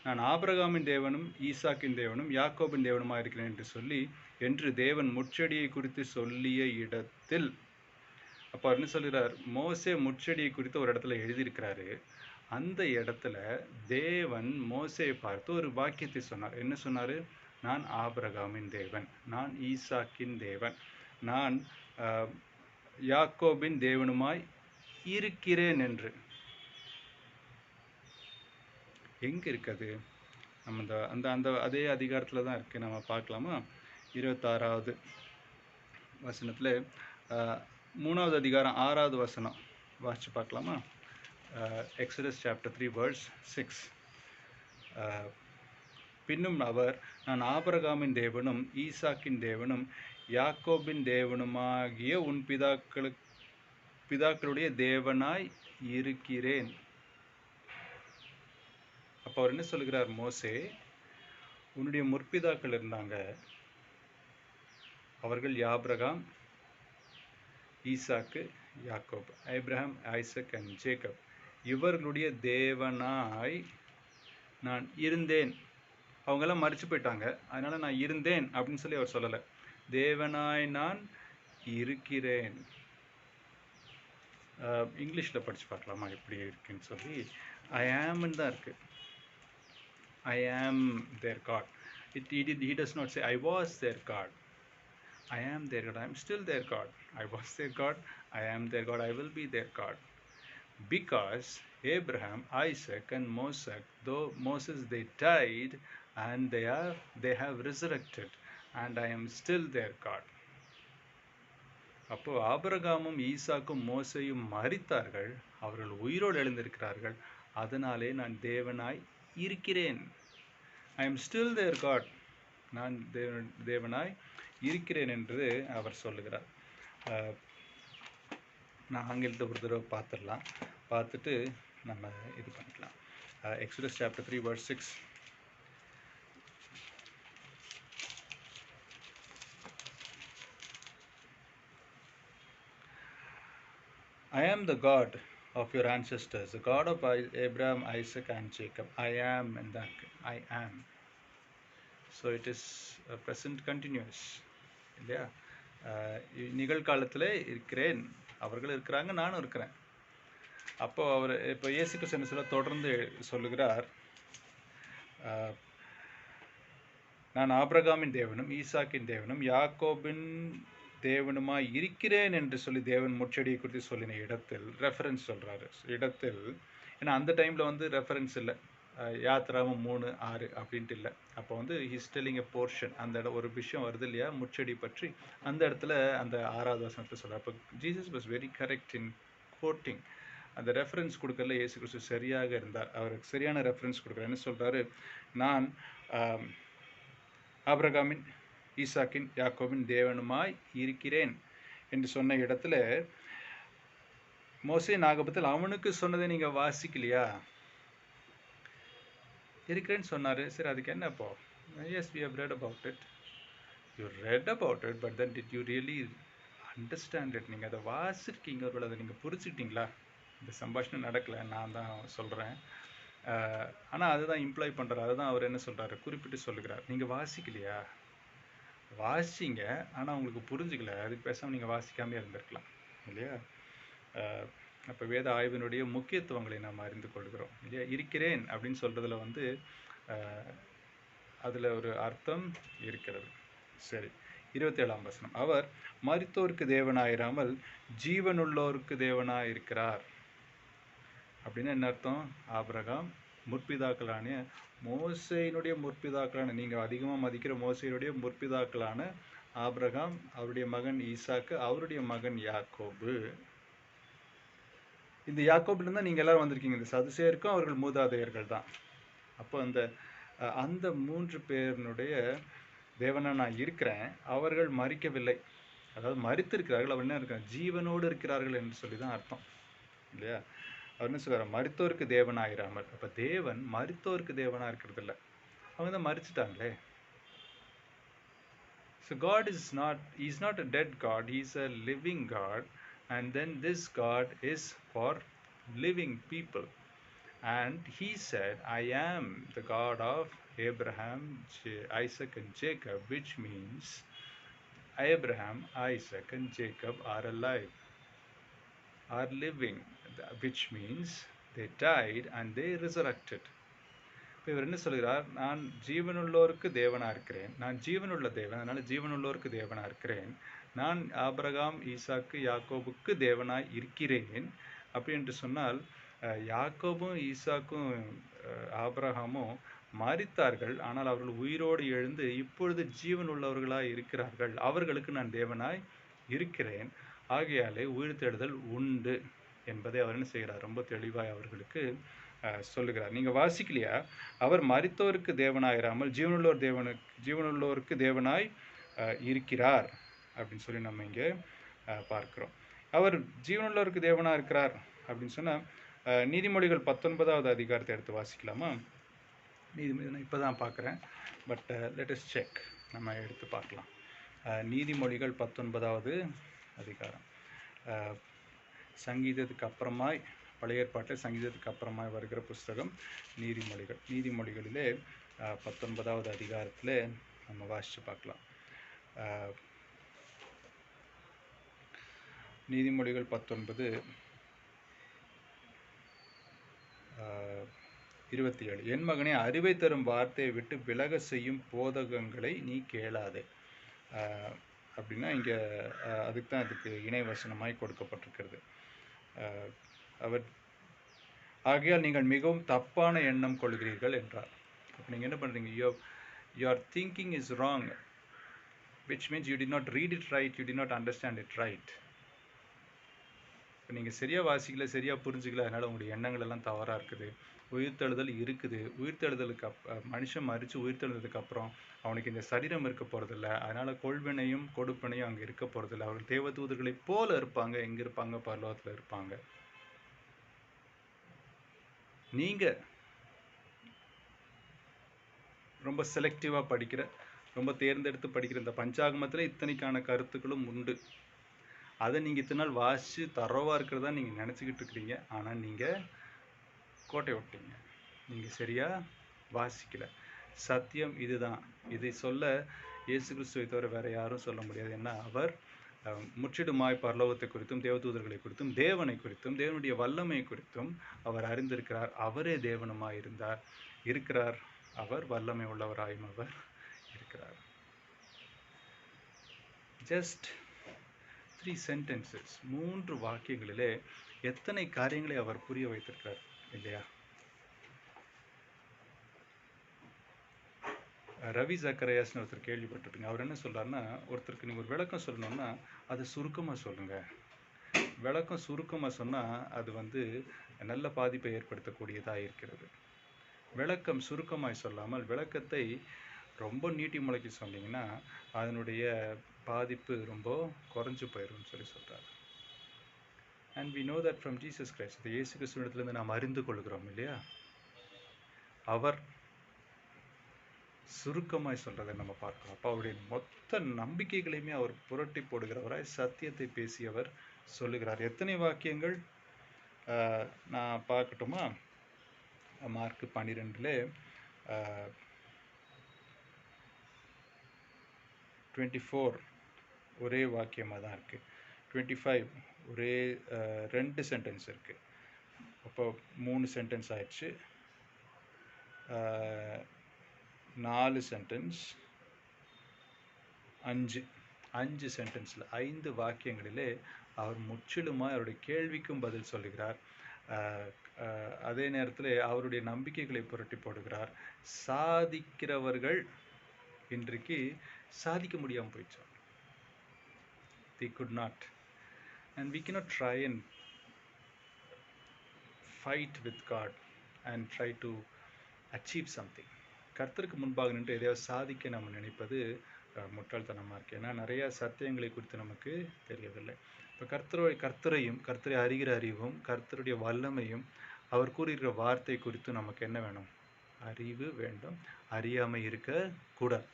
நான் ஆபிரகாமின் தேவனும் ஈசாக்கின் தேவனும் யாக்கோபின் தேவனுமாக இருக்கிறேன் என்று தேவன் முட்செடியை குறித்து சொல்லிய இடத்தில், அப்போ என்ன சொல்கிறார்? மோசே முட்செடியை குறித்து ஒரு இடத்துல எழுதியிருக்கிறாரு. அந்த இடத்துல தேவன் மோசையை பார்த்து ஒரு வாக்கியத்தை சொன்னார். என்ன சொன்னார்? நான் ஆபிரகாமின் தேவன், நான் ஈசாக்கின் தேவன், நான் யாக்கோபின் தேவனுமாய் இருக்கிறேன் என்று. எங்கே இருக்குது? நம்ம அந்த அதே அதிகாரத்தில் தான் இருக்குது. நம்ம பார்க்கலாமா? 26வது வசனத்தில் 3வது அதிகாரம் 6வது வசனம் வாசித்து பார்க்கலாமா? Exodus chapter 3 verse 6. பின்னும் அவர், நான் ஆபிரகாமின் தேவனும் ஈசாக்கின் தேவனும் யாக்கோபின் தேவனுமாகிய உன் பிதாக்களுடைய தேவனாய் இருக்கிறேன். அப்போ அவர் என்ன சொல்லுகிறார்? மோசே, உன்னுடைய முற்பிதாக்கள் இருந்தாங்க, அவர்கள் Abraham, Isaac, Yakob, Abraham, Isaac and Jacob, இவர்களுடைய தேவனாய் நான் இருந்தேன். அவங்கெல்லாம் மறிச்சு போயிட்டாங்க, அதனால நான் இருந்தேன் அப்படின்னு சொல்லி அவர் சொல்லலை. தேவனாய் நான் இருக்கிறேன். இங்கிலீஷில் படித்து பார்க்கலாமா எப்படி இருக்குன்னு சொல்லி. ஐ ஆம்னு தான் இருக்கு. I am their God. He does not say I was their God. I am their God. I am still their God. I was their God. I am their God. I will be their God. Because Abraham, Isaac and Moses they died and they have resurrected and I am still their God. அப்போ ஆபிரகாமும் ஈசாக்கும் மோசையும் மரித்தார்கள், அவர்கள் உயிரோடு எழுந்திருக்கிறார்கள், அதனாலே நான் தேவனாய் இருக்கிறேன். I am still there God. நான் தேவனாய் இருக்கிறேன் என்று அவர் சொல்லுகிறார். நான் ஆங்கிலத்தை ஒரு தடவை பார்த்துடலாம், பார்த்துட்டு நம்ம இது பண்ணிக்கலாம். Exodus chapter 3 verse 6. I am the God of your ancestors, the God of Abraham, Isaac and Jacob. I am and that I am. So it is a present continuous. இல்லையா? நிகழ்காலத்தில் இருக்கிறேன், அவர்கள் இருக்கிறாங்க, நானும் இருக்கிறேன். அப்போ அவர் இப்போ இயேசு கிறிஸ்து சொல்ல தொடர்ந்து சொல்லுகிறார், நான் ஆபிரகாமின் தேவனும் ஈசாக்கின் தேவனும் யாக்கோபின் தேவனுமாய் இருக்கிறேன் என்று சொல்லி தேவன் முச்செடியை குறித்து சொல்லின இடத்தில் ரெஃபரன்ஸ் சொல்கிறாரு இடத்தில். ஏன்னா அந்த டைமில் வந்து ரெஃபரன்ஸ் இல்லை, யாத்ராமம் 3:6 அப்படின்ட்டு இல்லை. அப்போ வந்து ஹிஸ் டெல்லிங் எ போர்ஷன், அந்த ஒரு விஷயம் வருது இல்லையா முச்செடி பற்றி, அந்த இடத்துல அந்த 6வது வசனத்தில் சொல்கிறார். அப்போ Jesus was very correct in coating. அந்த ரெஃபரன்ஸ் கொடுக்கறதுல இயேசு கிறிஸ்து சரியாக இருந்தார். அவருக்கு சரியான ரெஃபரன்ஸ் கொடுக்குறார். என்ன சொல்கிறாரு? நான் ஆபிரகாமின், ஈசாக்கின், யாக்கோபின் தேவனுமாய் இருக்கிறேன் என்று சொன்ன இடத்துல மோசே நாகபத்தில் அவனுக்கு சொன்னதை நீங்கள் வாசிக்கலையா? இருக்கிறேன்னு சொன்னார். சரி, அதுக்கு என்ன இப்போ? Yes, we have read about it. You read about it, but then did you really understand it? நீங்கள் அதை வாசிருக்கீங்க, ஒருவேளை அதை நீங்கள் புரிச்சுக்கிட்டீங்களா? இந்த சம்பாஷணம் நடக்கலை, நான் தான் சொல்கிறேன். ஆனால் அதுதான் இம்ப்ளாய் பண்ணுறாரு. அதுதான் அவர் என்ன சொல்கிறாரு, குறிப்பிட்டு சொல்லுகிறார். நீங்கள் வாசிக்கலையா? வாசிங்க, ஆனால் உங்களுக்கு புரிஞ்சுக்கல, அதுக்கு பேசாமல் நீங்கள் வாசிக்காமே இருந்திருக்கலாம் இல்லையா? அப்போ வேத ஆய்வினுடைய முக்கியத்துவங்களை நாம் அறிந்து கொள்கிறோம் இல்லையா? இருக்கிறேன் அப்படின்னு சொல்கிறதுல வந்து அதில் ஒரு அர்த்தம் இருக்கிறது. சரி, 27ஆம் வசனம். அவர் மரித்தோருக்கு தேவனாயிராமல் ஜீவனுள்ளோருக்கு தேவனாயிருக்கிறார். அப்படின்னு என்ன அர்த்தம்? ஆபிரகாம் முற்பிதாக்களான மோசேயினுடைய முற்பிதாக்களான, நீங்கள் அதிகமாக மதிக்கிற மோசேயினுடைய முற்பிதாக்களான ஆபிரகாம், அவருடைய மகன் ஈசாக்கு, அவருடைய மகன் யாக்கோபு. இந்த யாக்கோபுல தான் நீங்கள் எல்லாரும் வந்திருக்கீங்க. இந்த சதுசேயருக்கும் அவர்கள் மூதாதையர்கள் தான். அப்போ அந்த 3 பேருனுடைய தேவனா நான் இருக்கிறேன், அவர்கள் மரிக்கவில்லை, அதாவது மரித்திருக்கிறார்கள். அவர் என்ன இருக்காங்க? ஜீவனோடு இருக்கிறார்கள் என்று சொல்லி தான் அர்த்தம் இல்லையா? அவர் என்ன சொல்றாரு? மரித்தோருக்கு தேவனாயிராமல். அப்போ தேவன் மரித்தோருக்கு தேவனாக இருக்கிறது இல்லை, அவங்க தான் மரிச்சிட்டாங்களே. So God is not a dead God, He's a living God, and then this God is for living people. And He said, I am the God of Abraham, Isaac and Jacob, which means Abraham, Isaac and Jacob are alive, are living, which means they died and they resurrected. இப்போ இவர் என்ன சொல்கிறார்? நான் ஜீவனுள்ளோருக்கு தேவனாக இருக்கிறேன், நான் ஜீவனுள்ள தேவன், அதனால் ஜீவனுள்ளோருக்கு தேவனாக இருக்கிறேன், நான் ஆபிரகாம், ஈசாக்கு, யாக்கோபுக்கு தேவனாய் இருக்கிறேன். அப்படி என்று சொன்னால் யாக்கோபும் ஈசாக்கும் ஆபிரகாமும் மரித்தார்கள், ஆனால் அவர்கள் உயிரோடு எழுந்து இப்பொழுது ஜீவன் உள்ளவர்களாய் இருக்கிறார்கள், அவர்களுக்கு நான் தேவனாய் இருக்கிறேன், ஆகையாலே உயிர்த்தெழுதல் உண்டு என்பதை அவர் என்ன செய்கிறார்? ரொம்ப தெளிவாய் அவர்களுக்கு சொல்லுகிறார். நீங்கள் வாசிக்கலையா? அவர் மரித்தோருக்கு தேவனாயிராமல் ஜீவனுள்ளோருக்கு தேவனாய் இருக்கிறார் அப்படின்னு சொல்லி நம்ம இங்கே பார்க்கிறோம். அவர் ஜீவனுள்ளோருக்கு தேவனாக இருக்கிறார் அப்படின்னு சொன்னால் நீதிமொழிகள் 19வது அதிகாரத்தை எடுத்து வாசிக்கலாமா? நீதிமொழி நான் இப்போ தான் பார்க்குறேன், பட் லெட் அஸ் செக், நம்ம எடுத்து பார்க்கலாம். நீதிமொழிகள் 19வது அதிகாரம். சங்கீதத்துக்கு அப்புறமாய், பழைய ஏற்பாட்டில் சங்கீதத்துக்கு அப்புறமாய் வருகிற புஸ்தகம் நீதிமொழிகள். நீதிமொழிகளிலே 19வது அதிகாரத்தில் நம்ம வாசித்து பார்க்கலாம். நீதிமொழிகள் 19:27. என் மகனே, அறிவை தரும் வார்த்தையை விட்டு விலக செய்யும் போதகங்களை நீ கேளாதே. அப்படின்னா இங்கே அதுக்கு இணை வசனமாய் கொடுக்கப்பட்டிருக்கிறது. அவர் ஆகையால் நீங்கள் மிகவும் தப்பான எண்ணம் கொள்கிறீர்கள் என்றார். அப்போ நீங்கள் என்ன பண்ணுறீங்க? Your thinking is wrong, which means you did not read it right, you did not understand it right. இப்போ நீங்கள் சரியாக வாசிக்கல, சரியாக புரிஞ்சிக்கல, அதனால் உங்களுடைய எண்ணங்கள் எல்லாம் தவறாக இருக்குது. உயிர்த்தெழுதல் இருக்குது. உயிர்த்தெழுதலுக்கு மனுஷன் மரித்து உயிர்த்தெழுந்ததுக்கு அப்புறம் அவனுக்கு இந்த சரீரம் இருக்க போகிறதில்ல, அதனால் கொள்வினையும் கொடுப்பனையும் அங்கே இருக்க போகிறதில்ல. அவர்கள் தேவதூதர்களை போல இருப்பாங்க. எங்கே இருப்பாங்க? பரலோகத்தில் இருப்பாங்க. நீங்கள் ரொம்ப செலக்டிவாக படிக்கிற, ரொம்ப தேர்ந்தெடுத்து படிக்கிற இந்த பஞ்சாகமத்தில் இத்தனைக்கான கருத்துக்களும் உண்டு. அதை நீங்கள் இத்தனை நாள் வாசித்து தரவாக இருக்கிறதா நீங்கள் நினச்சிக்கிட்டு இருக்கிறீங்க. ஆனால் நீங்கள் கோட்டை விட்டீங்க, நீங்கள் சரியாக வாசிக்கலை. சத்தியம் இதுதான். இதை சொல்ல இயேசு கிறிஸ்துவை தவிர வேறு யாரும் சொல்ல முடியாது. ஏன்னா அவர் முற்றிலுமாய் பரலோகத்தை குறித்தும் தேவதூதர்களை குறித்தும் தேவனை குறித்தும் தேவனுடைய வல்லமை குறித்தும் அவர் அறிந்திருக்கிறார். அவரே தேவனுமாய் இருக்கிறார். அவர் வல்லமை உள்ளவராயும் அவர் இருக்கிறார். ஜஸ்ட் 3 sentences, 3 வாக்கியங்களிலே எத்தனை காரியங்களை அவர் புரிய வைத்திருக்கிறார் இல்லையா? ரவி ஜக்கரையாஸ்னு ஒருத்தர் கேள்விப்பட்டிருப்பீங்க. அவர் என்ன சொல்றாருன்னா, ஒருத்தருக்கு நீங்கள் ஒரு விளக்கம் சொல்லணும்னா அதை சுருக்கமாக சொல்லுங்க. விளக்கம் சுருக்கமாக சொன்னால் அது நல்ல பாதிப்பை ஏற்படுத்தக்கூடியதாக இருக்கிறது. விளக்கம் சுருக்கமாய் சொல்லாமல் விளக்கத்தை ரொம்ப நீட்டி முளைக்கி சொன்னீங்கன்னா அதனுடைய பாதிப்பு ரொம்ப குறைஞ்சு போயிடும்னு சொல்கிறார். And we know that from Jesus Christ, இயேசு கிறிஸ்துவிடத்திலிருந்து நாம் அறிந்து கொள்கிறோம் இல்லையா? அவர் சுருக்கமாய் சொல்றதை நம்ம பார்க்கிறோம். அப்போ அவருடைய மொத்த நம்பிக்கைகளையுமே அவர் புரட்டி போடுகிறவராய் சத்தியத்தை பேசியவர் சொல்லுகிறார். எத்தனை வாக்கியங்கள் நான் பார்க்கட்டுமா? மார்க் 12 24 ஒரே வாக்கியமாக தான் இருக்குது. 25 ஒரே 2 சென்டென்ஸ் இருக்குது. அப்போ 3 சென்டென்ஸ் ஆயிடுச்சு. 4 சென்டென்ஸ், 5 சென்டென்ஸில் 5 வாக்கியங்களிலே அவர் முற்றிலுமாக அவருடைய கேள்விக்கும் பதில் சொல்லுகிறார். அதே நேரத்தில் அவருடைய நம்பிக்கைகளை புரட்டி போடுகிறார். சாதிக்கிறவர்கள் இன்றைக்கு சாதிக்க முடியாமல் போயிடுச்சு. They could not, and we cannot try and fight with God and try to achieve something. கர்த்தருக்கு முன்பாக நின்று எதையாவது சாதிக்க நம்ம நினைப்பது முட்டாள்தனமாக இருக்குது. ஏன்னா நிறையா சத்தியங்களை குறித்து நமக்கு தெரியவில்லை. இப்போ கர்த்தரை அறிகிற அறிவும் கர்த்தருடைய வல்லமையும் அவர் கூறுகிற வார்த்தை குறித்து நமக்கு என்ன வேணும்? அறிவு வேண்டும். அறியாமை இருக்கக்கூடாது.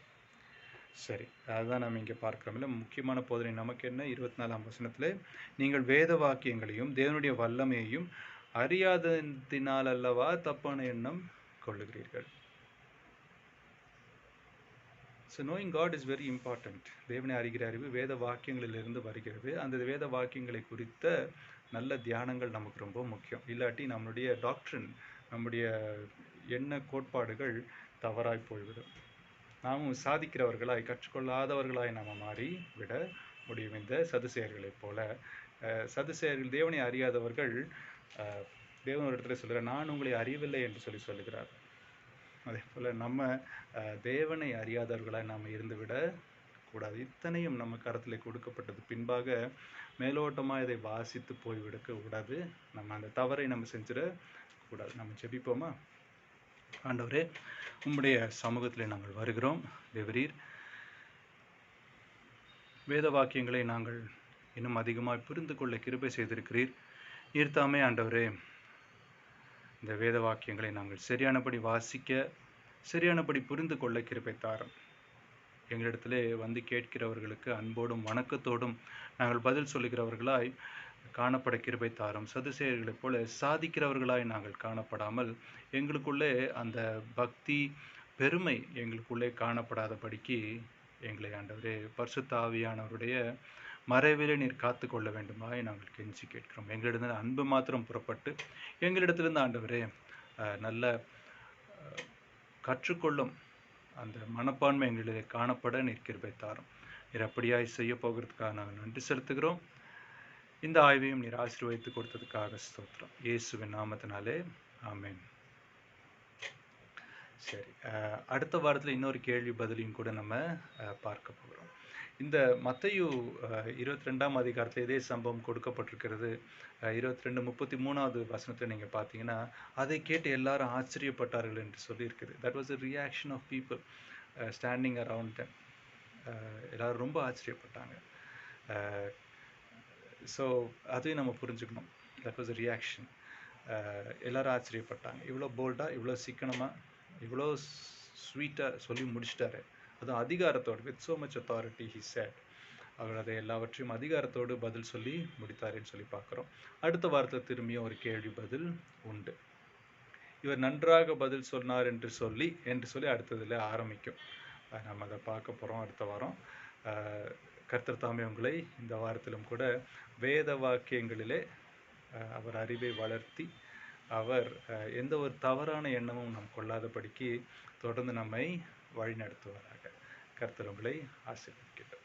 சரி, அதுதான் நம்ம இங்கே பார்க்கிறோம். இல்லை, முக்கியமான போதனை நமக்கு என்ன? 24ஆம் வசனத்தில், நீங்கள் வேத வாக்கியங்களையும் தேவனுடைய வல்லமையையும் அறியாததினால் அல்லவா தப்பான எண்ணம் கொள்ளுகிறீர்கள். So knowing God is very important. தேவனை அறிகிற அறிவு வேத வாக்கியங்களிலிருந்து வருகிறது. அந்த வேத வாக்கியங்களை குறித்த நல்ல தியானங்கள் நமக்கு ரொம்ப முக்கியம். இல்லாட்டி நம்மளுடைய டாக்ட்ரின், நம்முடைய எண்ண கோட்பாடுகள் தவறாய் போய்விடும். நாமும் சாதிக்கிறவர்களாய் கற்றுக்கொள்ளாதவர்களாய் நாம் மாறி விட முடியும். இந்த சதுசேயர்களைப் போல. சதுசேயர்கள் தேவனை அறியாதவர்கள். தேவன் ஒரு இடத்துல சொல்கிறார், நான் உங்களை அறியவில்லை என்று சொல்லுகிறார். அதே போல் நம்ம தேவனை அறியாதவர்களாய் நாம் இருந்துவிட கூடாது. இத்தனையும் நம்ம கரத்தில் கொடுக்கப்பட்டது பின்பாக மேலோட்டமாக இதை வாசித்து போய்விடக்க கூடாது. நம்ம அந்த தவறை நம்ம செஞ்சிடக்கூடாது. நம்ம ஜெபிப்போமா? ஆண்டவரே, உம்முடைய சமூகத்தில் நாங்கள் வருகிறோம். தேவரீர் வேத வாக்கியங்களை நாங்கள் இன்னும் அதிகமாக புரிந்து கொள்ள கிருபை செய்திருக்கிறீர். ஈர்த்தாமே ஆண்டவரே, இந்த வேத வாக்கியங்களை நாங்கள் சரியானபடி வாசிக்க, சரியானபடி புரிந்து கொள்ள கிருபை தாரும். எங்களிடத்திலே கேட்கிறவர்களுக்கு அன்போடும் வணக்கத்தோடும் நாங்கள் பதில் சொல்லுகிறவர்களாய் காணப்பட கிருபை தாரும். சதுசேயர்களைப் போல சாதிக்கிறவர்களாய் நாங்கள் காணப்படாமல், எங்களுக்குள்ளே அந்த பக்தி பெருமை எங்களுக்குள்ளே காணப்படாதபடிக்கு எங்களை ஆண்டவரே பரிசுத்த ஆவியானவருடைய மறைவிலே நீர் காத்து கொள்ள வேண்டுமாய் நாங்கள் கெஞ்சி கேட்கிறோம். எங்களிடத்தில் அன்பு மாத்திரம் புறப்பட்டு எங்களிடத்திலிருந்து ஆண்டவரே நல்ல கற்றுக்கொள்ளும் அந்த மனப்பான்மை எங்களிலே காணப்பட நீர் கிருபை தாரும். நீர் அப்படியாய் செய்ய போகிறதுக்காக நாங்கள் நன்றி செலுத்துகிறோம். இந்த ஆய்வையும் நீர் ஆசீர்வதித்து கொடுத்ததுக்காக ஸ்தோத்திரம். இயேசுவின் நாமத்தினாலே ஆமென். சரி, அடுத்த வாரத்தில் இன்னொரு கேள்வி பதிலையும் கூட நம்ம பார்க்க போகிறோம். இந்த மத்தேயு 22ஆம் அதிகாரத்தில் இதே சம்பவம் கொடுக்கப்பட்டிருக்கிறது. 22:33 வசனத்தில் நீங்கள் பார்த்தீங்கன்னா, அதை கேட்டு எல்லாரும் ஆச்சரியப்பட்டார்கள் என்று சொல்லியிருக்குது. That was a reaction of people standing around them. எல்லாரும் ரொம்ப ஆச்சரியப்பட்டாங்க. ஸோ அதையும் நம்ம புரிஞ்சுக்கணும். That was a reaction. எல்லாரும் ஆச்சரியப்பட்டாங்க. இவ்வளோ போல்டாக, இவ்வளோ சிக்கனமாக, இவ்வளோ ஸ்வீட்டாக சொல்லி முடிச்சிட்டாரு. அதுவும் அதிகாரத்தோடு, with so much authority he said. அவர் அதை எல்லாவற்றையும் அதிகாரத்தோடு பதில் சொல்லி முடித்தாருன்னு சொல்லி பார்க்குறோம். அடுத்த வாரத்தில் திரும்பியும் ஒரு கேள்வி பதில் உண்டு. இவர் நன்றாக பதில் சொன்னார் என்று சொல்லி அடுத்ததில் ஆரம்பிக்கும். நம்ம அதை பார்க்க போகிறோம் அடுத்த வாரம். கர்த்தர் தாமே உங்களை இந்த வாரத்திலும் கூட வேத வாக்கியங்களிலே அவர் அறிவை வளர்த்தி, அவர் எந்த ஒரு தவறான எண்ணமும் நாம் கொள்ளாதபடிக்கு தொடர்ந்து நம்மை வழி நடத்துவாராக. கர்த்தர் உங்களை ஆசீர்வதிக்கட்டும்.